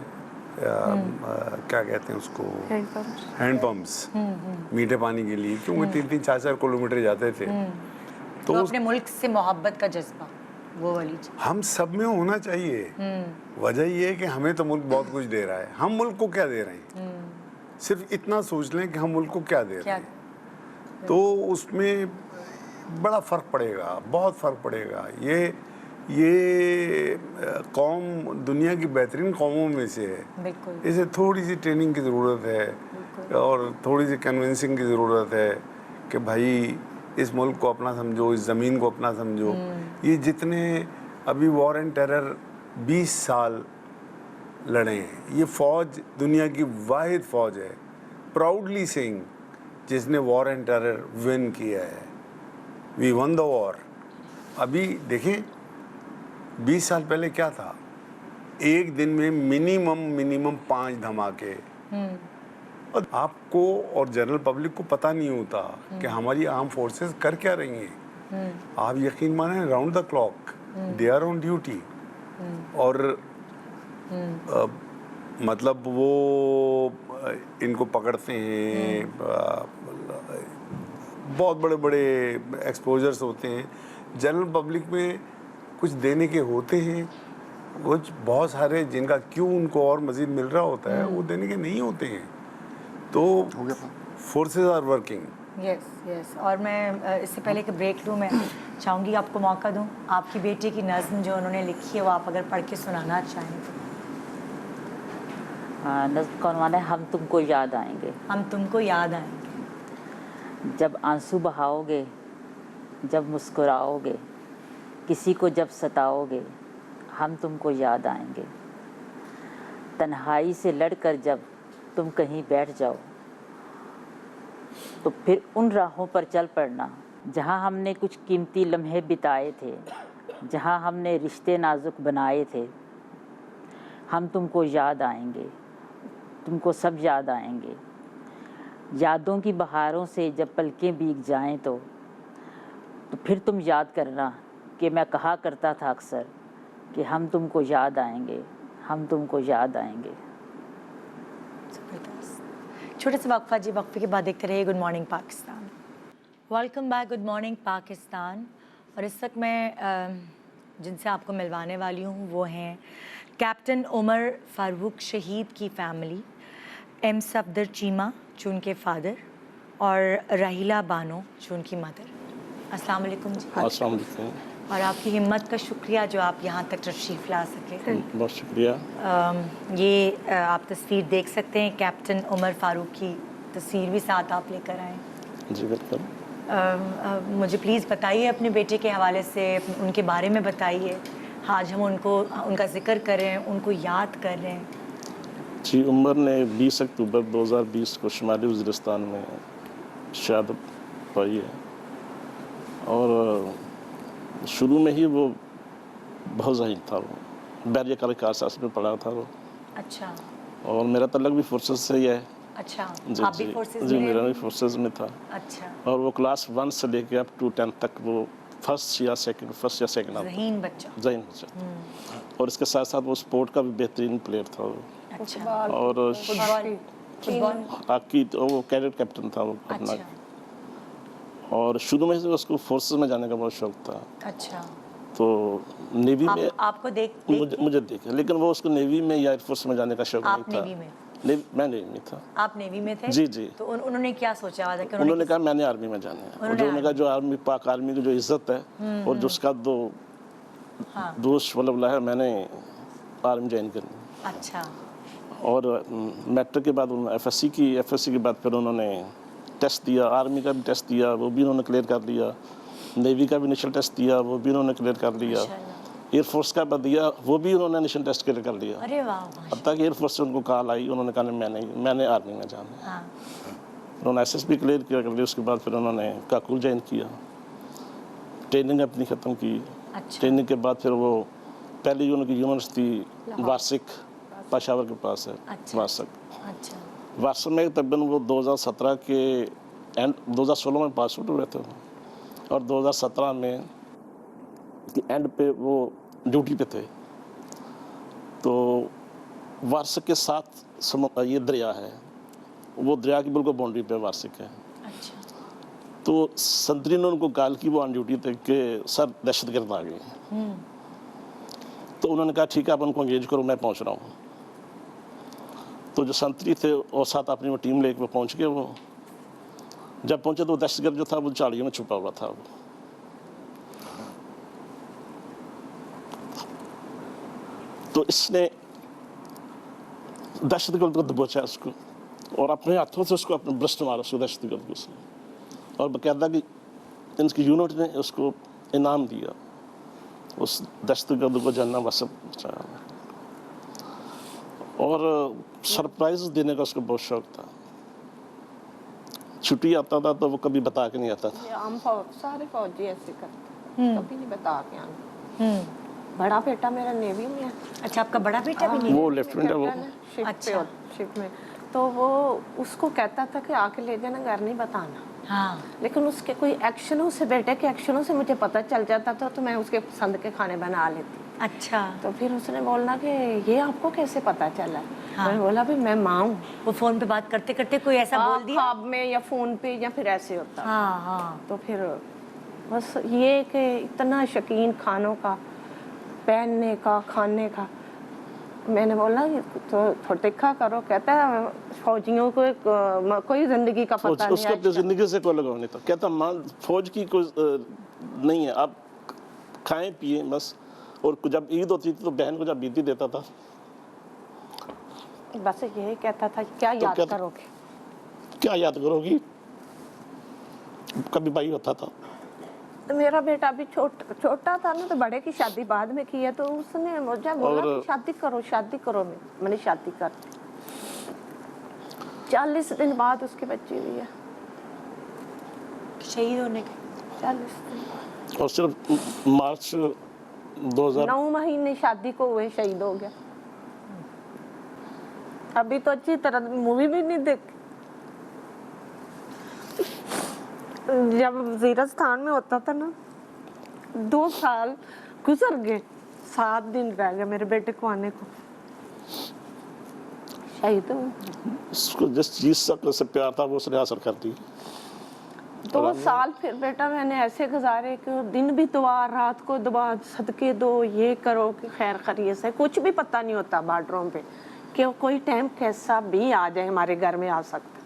क्या कहते हैं उसको, हैंड पम्प्स मीठे पानी के लिए, क्योंकि 3-3 4-4 किलोमीटर जाते थे। तो अपने मुल्क से मोहब्बत का जज्बा, वो वाली चीज़ हम सब में होना चाहिए। वजह ये है कि हमें तो मुल्क बहुत कुछ दे रहा है, हम मुल्क को क्या दे रहे हैं? सिर्फ इतना सोच लें कि हम मुल्क को क्या दे रहे हैं, तो उसमें बड़ा फ़र्क पड़ेगा, बहुत फ़र्क पड़ेगा। ये कौम दुनिया की बेहतरीन कौमों में से है। इसे थोड़ी सी ट्रेनिंग की ज़रूरत है और थोड़ी सी कन्विंसिंग की ज़रूरत है कि भाई इस मुल्क को अपना समझो, इस ज़मीन को अपना समझो। ये जितने अभी वॉर एंड टेरर 20 साल लड़े हैं, ये फ़ौज दुनिया की वाहिद फ़ौज है, प्राउडली सेइंग, जिसने वॉर एंड टेरर विन किया है। We won the war. अभी देखें, 20 साल पहले क्या था? एक दिन में मिनिमम 5 धमाके। और आपको और जनरल पब्लिक को पता नहीं होता कि हमारी आर्म फोर्सेस कर क्या रही हैं। आप यकीन माने, round the clock they are on duty. और मतलब वो इनको पकड़ते हैं, बहुत बड़े बड़े एक्सपोजर्स होते हैं। जनरल पब्लिक में कुछ देने के होते हैं, कुछ बहुत सारे जिनका क्यों उनको और मज़ीद मिल रहा होता है, वो देने के नहीं होते हैं। तो forces are working. Yes yes. और मैं इससे पहले कि ब्रेक लूँ, मैं चाहूँगी आपको मौका दूँ, आपकी बेटी की नज़्म जो उन्होंने लिखी है वो आप अगर पढ़ के सुनाना चाहें तो। नज़्म का उन्वान है हम तुमको याद आएंगे। हम तुमको याद आएंगे। जब आंसू बहाओगे, जब मुस्कुराओगे, किसी को जब सताओगे, हम तुमको याद आएंगे। तन्हाई से लड़कर जब तुम कहीं बैठ जाओ, तो फिर उन राहों पर चल पड़ना जहाँ हमने कुछ कीमती लम्हे बिताए थे, जहाँ हमने रिश्ते नाजुक बनाए थे। हम तुमको याद आएंगे, तुमको सब याद आएंगे। यादों की बहारों से जब पलकें भीग जाएं तो फिर तुम याद करना कि मैं कहा करता था अक्सर कि हम तुमको याद आएंगे, हम तुमको याद आएंगे। छोटे से वक्फा जी, वक्फे के बाद देखते रहिए good morning Pakistan. Welcome back good morning Pakistan. और इस वक्त मैं जिनसे आपको मिलवाने वाली हूँ वो हैं कैप्टन उमर फारूक शहीद की फैमिली, एम सफदर चीमा जो उनके फादर और राहिला बानो जो उनकी मदर। अस्सलाम वालेकुम जी। अस्सलाम वालेकुम। और आपकी हिम्मत का शुक्रिया जो आप यहाँ तक तशरीफ़ ला सके। बहुत शुक्रिया। ये आप तस्वीर देख सकते हैं, कैप्टन उमर फारूक की तस्वीर भी साथ आप लेकर आए। जी बिल्कुल। मुझे प्लीज़ बताइए अपने बेटे के हवाले से, उनके बारे में बताइए। आज हम उनका जिक्र कर रहे हैं, उनको याद कर रहे हैं। जी, उमर ने 20 अक्टूबर 2020 को शुमाली वज़ीरिस्तान में शहादत पाई है और शुरू में ही वो बहुत ज़हीन था। वो बैरिया कारसास में पढ़ा था वो। अच्छा। और मेरा तल्लक भी फोर्सेस से ही है। अच्छा, जी आप भी जी फोर्सेस जी में मेरा हैं? भी फोर्सेस में था। अच्छा। और वो क्लास 1 से लेके अप टू 10 तक वो फर्स्ट या सेकंड आता ज़हीन बच्चा। ज़हीन बच्चा। और इसके साथ साथ वो स्पोर्ट का भी बेहतरीन प्लेयर था वो। अच्छा। और फुटबॉल। हॉकी तो वो कैडेट कैप्टन था वो अपना। अच्छा। और शुरू में से उसको फोर्सेस में जाने का बहुत शौक था। अच्छा। तो नेवी में आपको देख मुझे देखे, लेकिन वो उसको नेवी में या एयरफोर्स में जाने का शौक नहीं था। नेवी में? मैं नेवी में था। आप नेवी में थे? जी जी। तो उन्होंने क्या सोचा था कि उन्होंने कहा मैंने आर्मी में जाना है। और उन्होंने कहा जो आर्मी, पाक आर्मी की जो इज्जत है और जो उसका दोस्त वल्लभला है, मैंने आर्मी ज्वाइन करनी। अच्छा। और मैट्रिक के बाद उन्होंने एफएससी के बाद फिर उन्होंने टेस्ट दिया, आर्मी का भी टेस्ट दिया, वो भी उन्होंने क्लियर कर लिया। नेवी का भी इनिशियल टेस्ट दिया, वो भी उन्होंने क्लियर कर लिया। एयरफोर्स का भी दिया, वो भी उन्होंने इनिशियल टेस्ट क्लियर कर लिया। अरे वाह। अब तक एयरफोर्स से उनको कॉल आई, उन्होंने कहा मैंने आर्मी में जाना है। हाँ। उन्होंने एसएसबी क्लियर किया कर लिया। उसके बाद फिर उन्होंने काकुल ज्वाइन किया, ट्रेनिंग अपनी ख़त्म की। अच्छा। ट्रेनिंग के बाद फिर वो पहली उनकी यूनिवर्सिटी वार्षिक पेशावर के पास है। अच्छा। वार्षिक में तकरीबन वो 2017 के एंड 2016 में पास आउट हुए थे और 2017 में एंड पे वो ड्यूटी पे थे। तो वार्षिक के साथ ये दरिया है, वो दरिया की बिल्कुल बाउंड्री पे वार्षिक है। अच्छा। तो संतरी ने उनको कॉल की, वो ऑन ड्यूटी थे, कि सर दहशतगर्द आ गए। तो उन्होंने कहा ठीक है आप उनको एंगेज करो, मैं पहुंच रहा हूँ। तो जो संतरी थे और साथ अपनी वो टीम लेके वो पहुंच गए। वो जब पहुंचे तो दहशतगर्द जो था वो झाड़ियों में छुपा हुआ था। वो तो इसने दहशतगर्द को दबोचा उसको और अपने हाथों से उसको अपने ब्रस्ट मारा उसको दहशतगर्द को उसने। और बाकायदा की इनकी यूनिट ने उसको इनाम दिया, उस दहशतगर्द को जानना बस। और सरप्राइज देने का उसको बहुत शौक था। छुट्टी आता था तो वो कभी बता के नहीं आता था। हम सारे फौजी ऐसे करते, कभी नहीं बता के आना। बड़ा बेटा मेरा नेवी में है। अच्छा, आपका बड़ा बेटा भी नेवी? वो लेफ्टिनेंट है वो। अच्छा। शिप में तो वो उसको कहता था कि आके ले जाना, घर नहीं बताना। हाँ। लेकिन उसके कोई एक्शनों से, बेटे के एक्शनों से मुझे पता चल जाता था, तो मैं उसके पसंद के खाने बना लेती। अच्छा। तो फिर उसने बोलना कि ये आपको कैसे पता चला? हाँ। मैंने बोला भी मैं माँ हूँ। वो फोन पे बात करते करते कोई ऐसा बोल दिया ख्वाब में या फोन पे या फिर ऐसे होता। हाँ हाँ। तो फिर बस ये कि इतना शौकीन खानों का, पहनने का, खाने का। मैंने बोला तो तीखा करो। कहता है फौजियों को कोई जिंदगी का पता नहीं। उसको अपनी जिंदगी से कोई लगाव नहीं था। कहता मां फौज की कोई नहीं है, आप खाएं पिए बस। और जब ईद होती थी तो बहन को जब ईदी देता था बस यही कहता था क्या तो याद करोगे, क्या याद करोगी। कभी भाई होता था। तो मेरा बेटा भी छोटा था ना, तो बड़े की शादी बाद में की है। तो उसने मुझे बोला कि शादी करो। मैंने शादी कर दी। 40 दिन बाद उसके बच्चे हुई है, शहीद होने के 40 दिन। और सिर्फ मार्च 9 महीने शादी को हुए शहीद हो गया। अभी तो अच्छी तरह मूवी भी नहीं देखी। जब वजीरस्तान में होता था ना, 2 साल गुजर गए, 7 दिन रह गए मेरे बेटे को आने को। शहीद हो। उसको जिस चीज से प्यार था वो उसने हासिल कर दी। 2 साल फिर बेटा मैंने ऐसे गुजारे कि दिन भी दुआ, रात को दुआ, सदके दो, ये करो कि खैर खैरियत से, कुछ भी पता नहीं होता बाथरूम पे कि कोई टाइम कैसा भी आ जाए हमारे घर में आ सकता।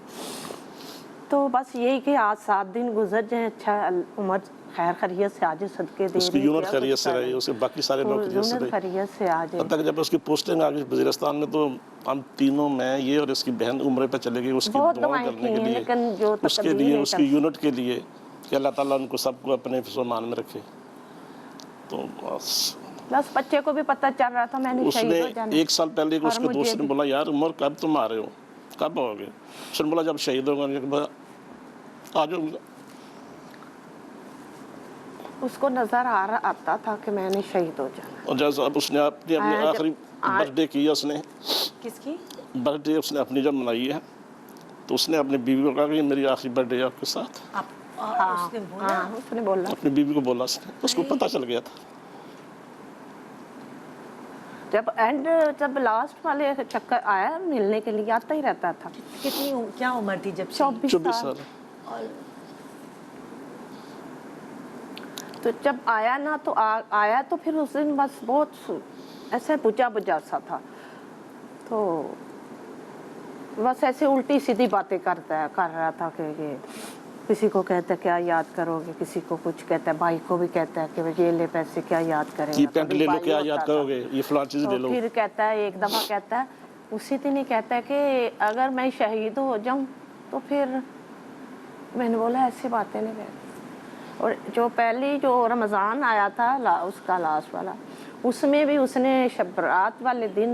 तो बस यही कि आज 7 दिन गुजर जाए, अच्छा उम्र खैर खैरियत से आ जाए, सदके दे उसकी यूनिट खैरियत से रही, उसके बाकी सारे लोग खैरियत से आ जाए। अब तक जब उसकी पोस्टिंग आ गई वज़ीरिस्तान में तो हम तीनों, मैं, ये और इसकी बहन उम्रे पे चले गए उसकी दुआ करने के लिए, उसके लिए, उसकी यूनिट के लिए कि अल्लाह ताला उनको सबको अपने हिफ्ज़-ओ-मान में रखे। तो बस बच्चे को भी पता चल रहा था मैंने शहीद हो जाना। 1 साल पहले उसके दोस्त ने बोला यार उमर कब तुम आ रहे हो, कब आओगे? उसने बोला जब शहीद होगा आ जाऊंगा। उसको नजर आता था कि मैंने शहीद हो जाना। और जैसे अब उसने अपनी आखिरी बर्थडे की है, उसने किसकी बर्थडे उसने अपनी जब मनाई है तो उसने अपनी बीवी को कहा कि मेरी आखिरी बर्थडे है आपके साथ। उसने बोला, अपनी बीवी को बोला उसको पता चल गया था। जब लास्ट वाले चक्कर आया मिलने के लिए, आता ही रहता था। क्या उम्र थी जब? 24 साल। तो जब आया ना तो आया तो फिर उस दिन बस बहुत ऐसे बुझा सा था, तो बस ऐसे उल्टी सीधी बातें कर रहा था कि ये किसी को कहता है क्या याद करोगे, किसी को कुछ कहता है, भाई को भी कहता है कि ये ले पैसे क्या याद करेंगे, ये पेंट ले लो क्या याद करोगे, ये फलां चीज़ ले लो। फिर कहता है, एक दफ़ा कहता है, उसी दिन ही कहता है कि अगर मैं शहीद हो जाऊं तो फिर, मैंने बोला ऐसी बातें नहीं कहती। और जो पहली जो रमज़ान आया था उसका लास्ट वाला, उसमें भी उसने शब रात वाले दिन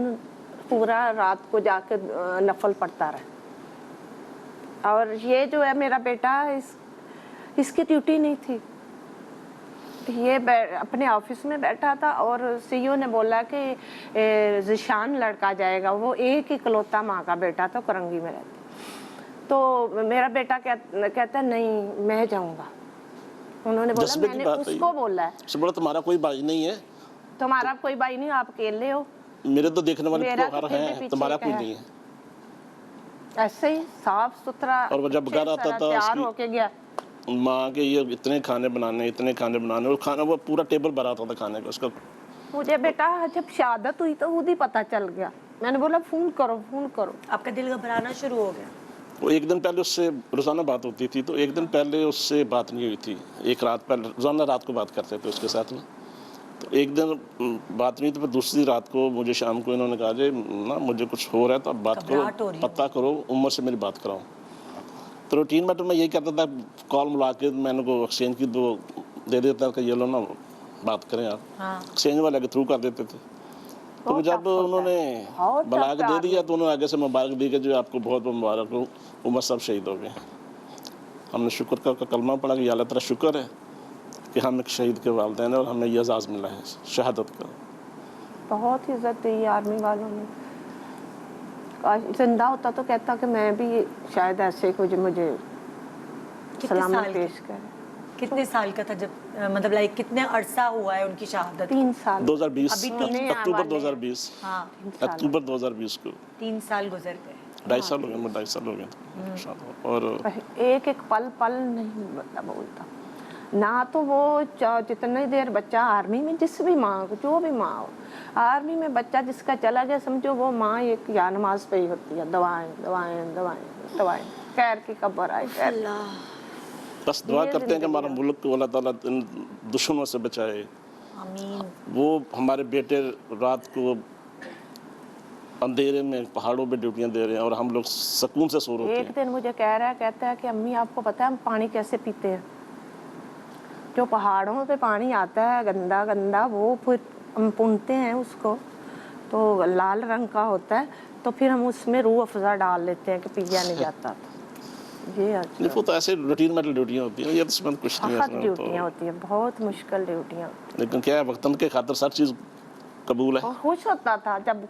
पूरा रात को जाके नफल पढ़ता रहा। और ये जो है मेरा बेटा, इसकी ड्यूटी नहीं थी, ये अपने ऑफिस में बैठा था और सीईओ ने बोला कि ज़िशान लड़का जाएगा, वो एक इकलौता माँ का बेटा था, करंगी में रहता। तो मेरा बेटा कहता नहीं मैं जाऊँगा। उन्होंने बोला, मैंने उसको बोला है, बोला तुम्हारा कोई भाई नहीं है, तुम्हारा कोई भाई नहीं, आप अकेले हो, मेरे तो देखने वाले तो हैं, तुम्हारा कोई नहीं है। ऐसे ही साफ सुथरा। और वो जब घर आता था तैयार होके गया, माँ के ये इतने खाने बनाने, और खाना वो पूरा टेबल भरा था खाने का उसका। मुझे बेटा जब शहादत हुई तो खुद ही पता चल गया। मैंने बोला फोन करो। आपका दिल घबराना शुरू हो गया? वो एक दिन पहले उससे रोज़ाना बात होती थी, तो एक दिन पहले उससे बात नहीं हुई थी, एक रात पहले रोज़ाना रात को बात करते थे उसके साथ में। तो एक दिन बात नहीं, तो फिर दूसरी रात को मुझे शाम को इन्होंने कहा जे ना मुझे कुछ हो रहा है तो अब बात करो, पता करो, उम्र से मेरी बात कराओ। तो रूटीन में तो मैं यही करता था, कॉल मिला के मैंने को एक्सचेंज की दो दे देता कि ये लो ना बात करें आप, एक्सचेंज वाले के थ्रू कर देते थे। तो जब उन्होंने बुला के दे दिया तो उन्होंने आगे से मुबारक दी कि जो आपको बहुत मुबारक हो, उम्र सब शहीद हो गए। हमने शुक्र का कलमा पढ़ा कि अल्लाह तेरा शुक्र है कि हम एक शहीद के वालिदैन और हमें ये एजाज़ मिला है शहादत का। बहुत इज्जत दी आर्मी वालों ने। जिंदा होता तो कहता कि मैं भी शायद ऐसे कुछ मुझे सलामी पेश करे। कितने साल का था जब, मतलब लाइक कितने अरसा हुआ है उनकी शहादत? 3 साल। 2020 अक्टूबर 2020। हाँ, अक्टूबर 2020 को 3 साल गुजर गए। 2.5 साल हो गए, 2.5 साल हो गए। और एक पल नहीं बोलता ना। तो वो जितनी देर बच्चा आर्मी में, जिस भी माँ को, जो भी माँ हो, आर्मी में बच्चा जिसका चला गया, समझो वो माँ एक या नमाज पे ही होती है, दवाएं खैर की खबर आए। बस दुआ करते हैं कि हमारा मुल्क को अल्लाह ताला इन दुश्मनों से बचाए। आमीन। वो हमारे बेटे रात को अंधेरे में पहाड़ों पे ड्यूटियां दे रहे हैं और हम लोग सुकून से सो रहे हैं। एक दिन मुझे कहता है कि अम्मी आपको पता है हम पानी कैसे पीते हैं? जो पहाड़ों पे पानी आता है गंदा, वो फिर हम पुनते हैं उसको, तो लाल रंग का होता है, तो फिर हम उसमें रूह अफ़ज़ा डाल लेते हैं कि पिया नहीं जाता। ये वो तो ऐसे रूटीन में ड्यूटियां होती हैं, ये तो इसमें कुछ नहीं है। ड्यूटियां होती हैं, बहुत मुश्किल ड्यूटियां। लेकिन क्या है, वतन के खातिर सब चीज़ कबूल है। खुश होता था जब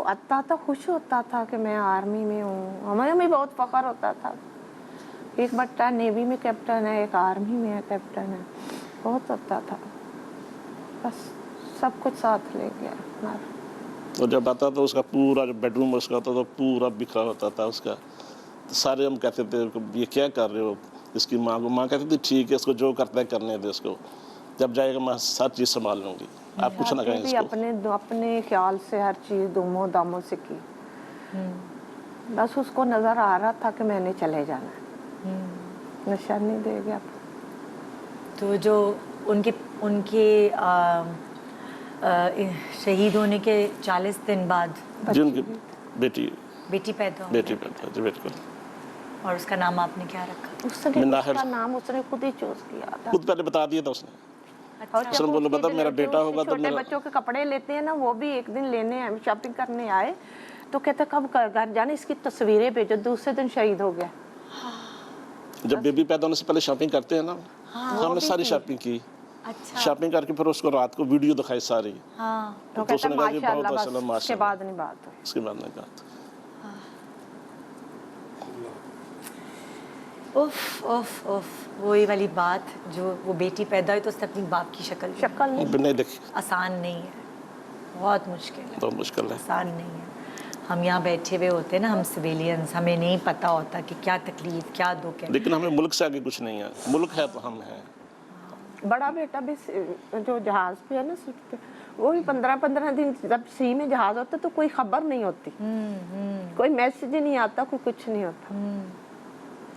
आता था, खुश होता था कि मैं आर्मी में हूँ। हमें भी बहुत फख्र होता था, एक बच्चा नेवी में कैप्टन है, एक आर्मी में है कैप्टन है, बहुत होता था। बस सब कुछ साथ ले गया। और जब आता था उसका पूरा जो बेडरूम उसका होता था पूरा बिखरा होता था उसका, तो सारे हम कहते थे ये क्या कर रहे हो, इसकी माँ को। माँ कहती थी ठीक है, इसको जो करता है करने दे इसको, जब जाएगा मैं हर चीज़ संभाल लूँगी, आप कुछ ना कहें भी इसको। अपने ख्याल से हर चीज़ दुमो दामों से की। बस उसको नज़र आ रहा था कि मैंने चले जाना है, निशानी दे गया। तो जो उनके उनके शहीद होने के 40 दिन बाद जी उनकी बेटी बेटी पैदा हो बेटी पैदा, जी बिल्कुल। और उसका नाम आपने क्या रखा? उसका नाम उसने खुद ही चूज किया था। खुद पहले बता दिया था उसने। और उसने बोला बता मेरा बेटा होगा तो छोटे मेरा। बच्चों के कपड़े लेते हैं ना, वो भी एक दिन लेने शॉपिंग करने आए तो कहते कब घर जाने, इसकी तस्वीरें भेजो। दूसरे दिन शहीद हो गया। जब बेबी पैदा होने से पहले शॉपिंग करते हैं ना, हमने सारी शॉपिंग की। अच्छा। शॉपिंग करके फिर उसको रात को वीडियो दिखाई सारी। हाँ। तो उसने कहता कहा जी बहुत माशाल्लाह, अच्छा, बस उसके बाद नहीं बात हुई। उसके बाद नहीं बात। उफ उफ उफ, वही वाली बात, जो वो बेटी पैदा हुई तो उसने अपनी बाप की शक्ल नहीं देखी। आसान नहीं है, बहुत मुश्किल है, तो मुश्किल है, आसान नहीं है। हम यहाँ बैठे हुए होते हैं ना, हम सिविलियंस, हमें नहीं पता होता कि क्या तकलीफ क्या दुख है। लेकिन हमें मुल्क से आगे कुछ नहीं है, मुल्क है तो हम हैं। बड़ा बेटा भी जो जहाज पे है ना, वो भी 15-15 दिन जब सी में जहाज होता तो कोई खबर नहीं होती, कोई मैसेज नहीं आता, कोई कुछ नहीं होता।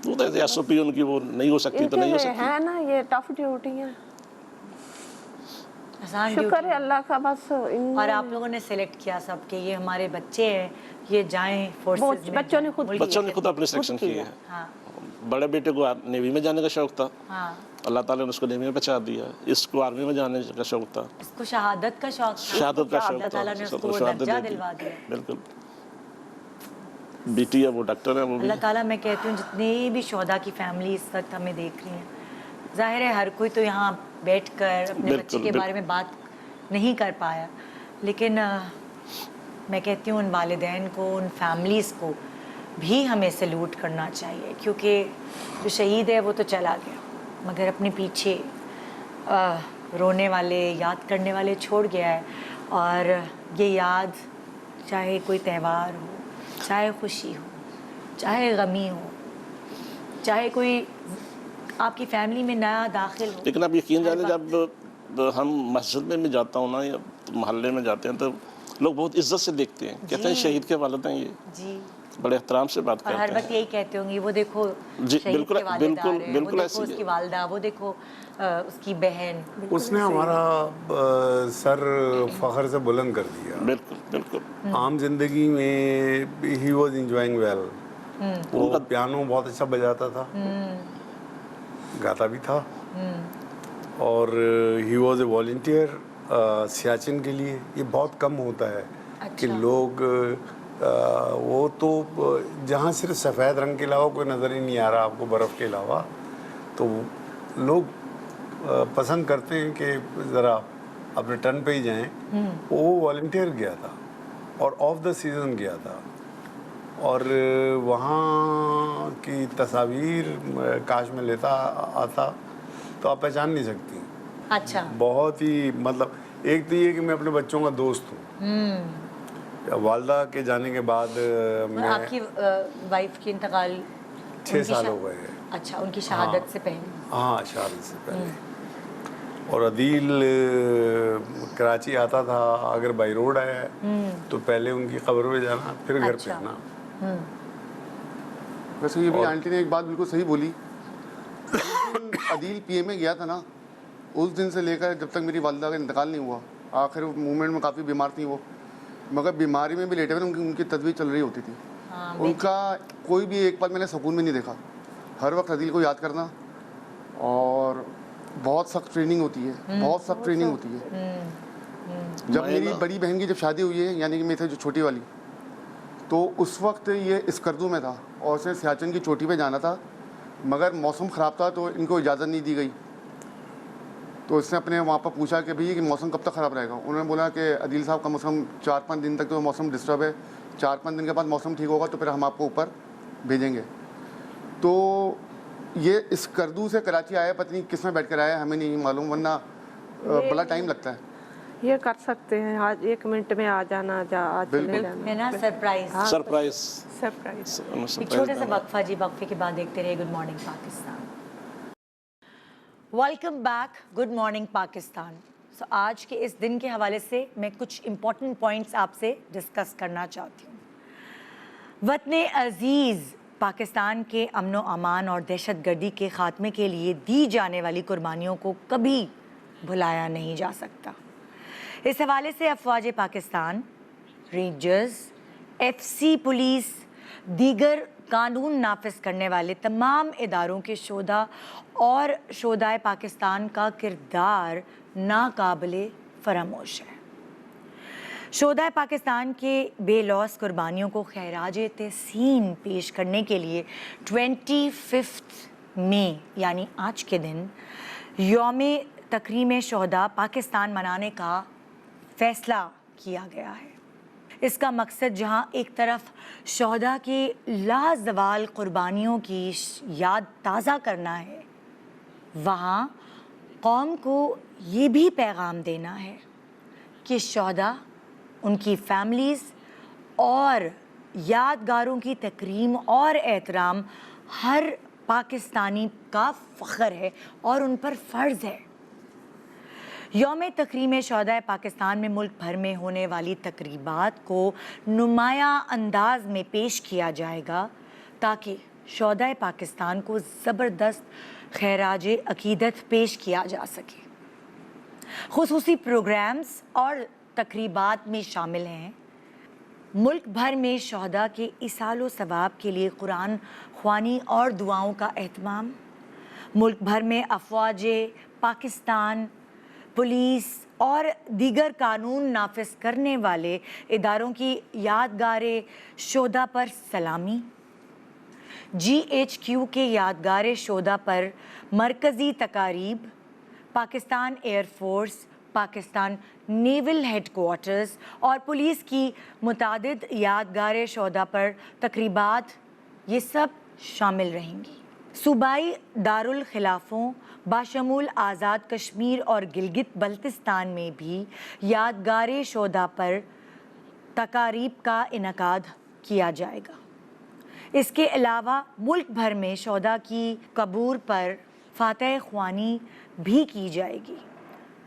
वो तो एसओपी उनकी वो नहीं हो सकती तो नहीं हो सकती है ना, ये टफ ड्यूटी है। आसान शुक्र है अल्लाह का बस। और आप लोगों ने सेलेक्ट किया सब कि ये हमारे बच्चे हैं, ये जाएं फोर्सेस में। बच्चों ने खुद अपने सिलेक्शन किए हैं। हाँ। बड़े बेटे को नेवी में जाने का शौक था, हाँ। अल्लाह ताला ने उसको नेवी में पहुंचा दिया। इसको आर्मी में जाने का शौक था, इसको शहादत का शौक था, शहादत का शौक था, ताला ने उसको दर्जा दिलवा दिया। बिल्कुल। बेटी है वो डॉक्टर है वो भी। अल्लाह ताला, मैं कहती हूँ जितने भी शोहदा की फैमिली इस वक्त हमें देख रही हैं, जाहिर है हर कोई तो यहाँ बैठकर अपने बच्चे के बारे में बात नहीं कर पाया, लेकिन मैं कहती हूँ उन वालिदैन को, उन फैमिलीज़ को भी हमें सैल्यूट करना चाहिए, क्योंकि जो शहीद है वो तो चला गया, मगर अपने पीछे रोने वाले, याद करने वाले छोड़ गया है। और ये याद, चाहे कोई त्यौहार हो, चाहे खुशी हो, चाहे गमी हो, चाहे कोई आपकी फैमिली में नया दाखिल हो। लेकिन आप यकीन जाने, जब हम मस्जिद में भी जाता हूँ ना या मोहल्ले में जाते हैं तो लोग बहुत इज्जत से देखते हैं, कहते हैं शहीद के वालिद हैं ये जी, बड़े एहतराम से बात करते हैं। और हर वक्त यही कहते होंगे, वो देखो जी, बिल्कुल बिल्कुल बिल्कुल ऐसी है, उसकी वालिदा, वो देखो उसकी बहन। उसने हमारा सर फख्र से बुलंद कर दिया। बिल्कुल बिल्कुल। आम जिंदगी में ही वॉज इंजॉइंग वेल। वो पियानो बहुत अच्छा बजाता था, गाता भी था, और he was a volunteer Siachen के लिए। ये बहुत कम होता है कि लोग वो तो जहाँ सिर्फ सफ़ेद रंग के अलावा कोई नज़र ही नहीं आ रहा आपको, बर्फ़ के अलावा, तो लोग पसंद करते हैं कि ज़रा अपने टर्न पे ही जाएं। वो वॉलंटियर गया था और ऑफ द सीज़न गया था, और वहाँ की तस्वीर काश में लेता आता तो आप पहचान नहीं सकती। अच्छा। बहुत ही, मतलब एक तो ये कि मैं अपने बच्चों का दोस्त हूँ। वालदा के जाने के बाद मैं, आपकी वाइफ की इंतकाल 6 साल हो गए। अच्छा, उनकी शहादत से पहले? हाँ, शहादत से पहले। और अदील कराची आता था, अगर बाई रोड आया तो पहले उनकी कब्र में जाना, फिर घर पे आना। वैसे ये भी आंटी ने एक बात बिल्कुल सही बोली। अदील पीए में गया था ना, उस दिन से लेकर जब तक मेरी वालिदा का इंतकाल नहीं हुआ, आखिर मूवमेंट में काफ़ी बीमार थी वो, मगर बीमारी में भी लेटे हुए उनकी तस्वीर चल रही होती थी। उनका कोई भी एक पल मैंने सुकून में नहीं देखा। हर वक्त अदील को याद करना, और बहुत सख्त ट्रेनिंग होती है, बहुत सख्त ट्रेनिंग होती है। जब मेरी बड़ी बहन की जब शादी हुई है, यानी कि मेरे से जो छोटी वाली, तो उस वक्त ये स्कर्दू में था और उसे सियाचिन की चोटी पे जाना था, मगर मौसम ख़राब था तो इनको इजाज़त नहीं दी गई। तो इसने अपने वहाँ पर पूछा कि भैया कि मौसम कब तक ख़राब रहेगा। उन्होंने बोला कि अदील साहब कम से कम 4-5 दिन तक तो मौसम डिस्टर्ब है, 4-5 दिन के बाद मौसम ठीक होगा तो फिर हम आपको ऊपर भेजेंगे। तो ये स्कर्दू से कराची आया, पता नहीं किस में बैठ कर आया, हमें नहीं मालूम, वरना बड़ा टाइम लगता है। ये कर सकते हैं, आज 1 मिनट में आ जाना, आज चले जाना है ना। Surprise surprise. एक छोटे से वक्फा जी, वक्फे के बाद देखते रहिए good morning Pakistan. Welcome back, good morning Pakistan. So आज के इस दिन के हवाले से मैं कुछ इम्पॉर्टेंट पॉइंट्स आपसे डिस्कस करना चाहती हूँ। वतन अज़ीज़ पाकिस्तान के अमन व अमान और दहशतगर्दी के ख़ात्मे के लिए दी जाने वाली कुर्बानियों को कभी भुलाया नहीं जा सकता। इस हवाले से अफवाज पाकिस्तान, रेंजर्स, FC पुलिस, दीगर कानून नाफिज करने वाले तमाम इदारों के शोधा और शोधाए पाकिस्तान का किरदार नाकाबिले फरामोश है। शोधाए पाकिस्तान के बेलौस कुर्बानियों को खैराज तहसीन पेश करने के लिए 25 मई यानी आज के दिन यौम तकरीम शोहदा पाकिस्तान मनाने का फ़ैसला किया गया है। इसका मकसद जहां एक तरफ शोहदा की लाजवाल कुर्बानियों की याद ताज़ा करना है, वहाँ कौम को ये भी पैगाम देना है कि शोहदा, उनकी फैमिलीज़ और यादगारों की तकरीम और एहतराम हर पाकिस्तानी का फ़ख्र है और उन पर फ़र्ज़ है। यौम तकरीम शोहदा पाकिस्तान में मुल्क भर में होने वाली तकरीबात को नुमाया अंदाज में पेश किया जाएगा ताकि शोहदा पाकिस्तान को ज़बरदस्त खैराज अकीदत पेश किया जा सके। खुसूसी प्रोग्राम्स और तकरीबात में शामिल हैं मुल्क भर में शोहदा के इसालो सवाब के लिए कुरान ख्वानी और दुआओं का एहतमाम, मुल्क भर में अफवाज पाकिस्तान, पुलिस और दीगर कानून नाफिज करने वाले इदारों की यादगार शोधा पर सलामी, GHQ के यादगार शोधा पर मरकज़ी तकारीब, Pakistan air force, Pakistan naval headquarters और पुलिस की मुतादिद यादगार शोधा पर तकरीबात, ये सब शामिल रहेंगी। सूबाई दारुल खिलाफों बाशमूल आज़ाद कश्मीर और गिलगित बल्तिस्तान में भी यादगार शोधा पर तकारीब का इनकाद किया जाएगा। इसके अलावा मुल्क भर में शोधा की कबूर पर फातह ख्वानी भी की जाएगी।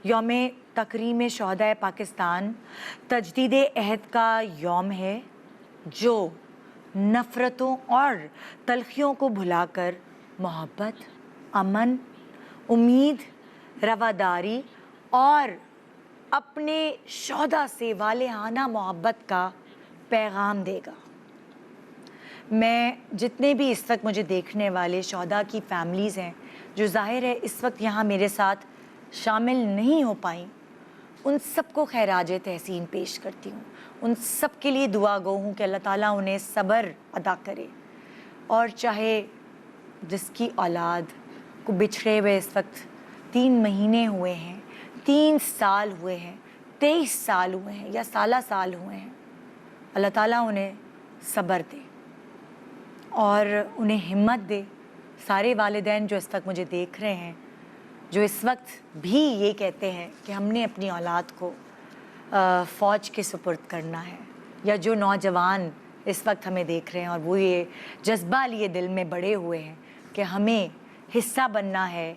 यौम तकरीम शोहदा पाकिस्तान तजदीद अहद का यौम है जो नफ़रतों और तलखियों को भुलाकर मोहब्बत, अमन, उम्मीद, रवादारी और अपने शोहदा से वालेहाना मोहब्बत का पैगाम देगा। मैं जितने भी इस वक्त मुझे देखने वाले शोहदा की फैमिलीज़ हैं जो ज़ाहिर है इस वक्त यहाँ मेरे साथ शामिल नहीं हो पाई, उन सबको खैराज तहसीन पेश करती हूँ। उन सब के लिए दुआ गो हूँ कि अल्लाह ताला उन्हें सब्र अता करे और चाहे जिसकी औलाद को बिछड़े हुए इस वक्त 3 महीने हुए हैं, 3 साल हुए हैं, 23 साल हुए हैं या साल हुए हैं, अल्लाह ताला उन्हें सब्र दे और उन्हें हिम्मत दे। सारे वालिदैन जो इस वक्त मुझे देख रहे हैं, जो इस वक्त भी ये कहते हैं कि हमने अपनी औलाद को फ़ौज के सुपुर्द करना है, या जो नौजवान इस वक्त हमें देख रहे हैं और वो ये जज्बा लिए दिल में बड़े हुए हैं कि हमें हिस्सा बनना है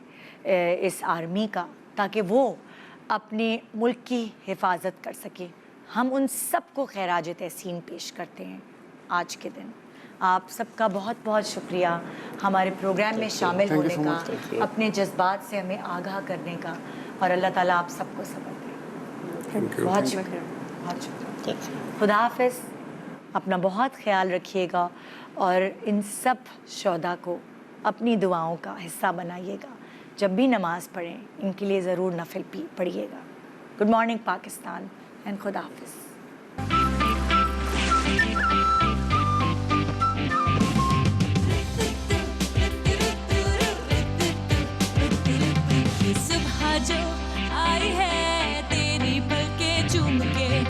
इस आर्मी का ताकि वो अपने मुल्क की हिफाजत कर सके, हम उन सब को खैराज तहसीन पेश करते हैं आज के दिन। आप सबका बहुत बहुत शुक्रिया हमारे प्रोग्राम में शामिल होने का, अपने जज्बात से हमें आगाह करने का, और अल्लाह ताला आप सबको सब्र दे। बहुत शुक्रिया, बहुत शुक्रिया। खुदा हाफिज़, अपना बहुत ख्याल रखिएगा और इन सब शोहदा को अपनी दुआओं का हिस्सा बनाइएगा। जब भी नमाज़ पढ़ें इनके लिए ज़रूर नफिल पढ़िएगा। गुड मॉर्निंग पाकिस्तान एंड खुदा हाफिज़। सुबह जो आई है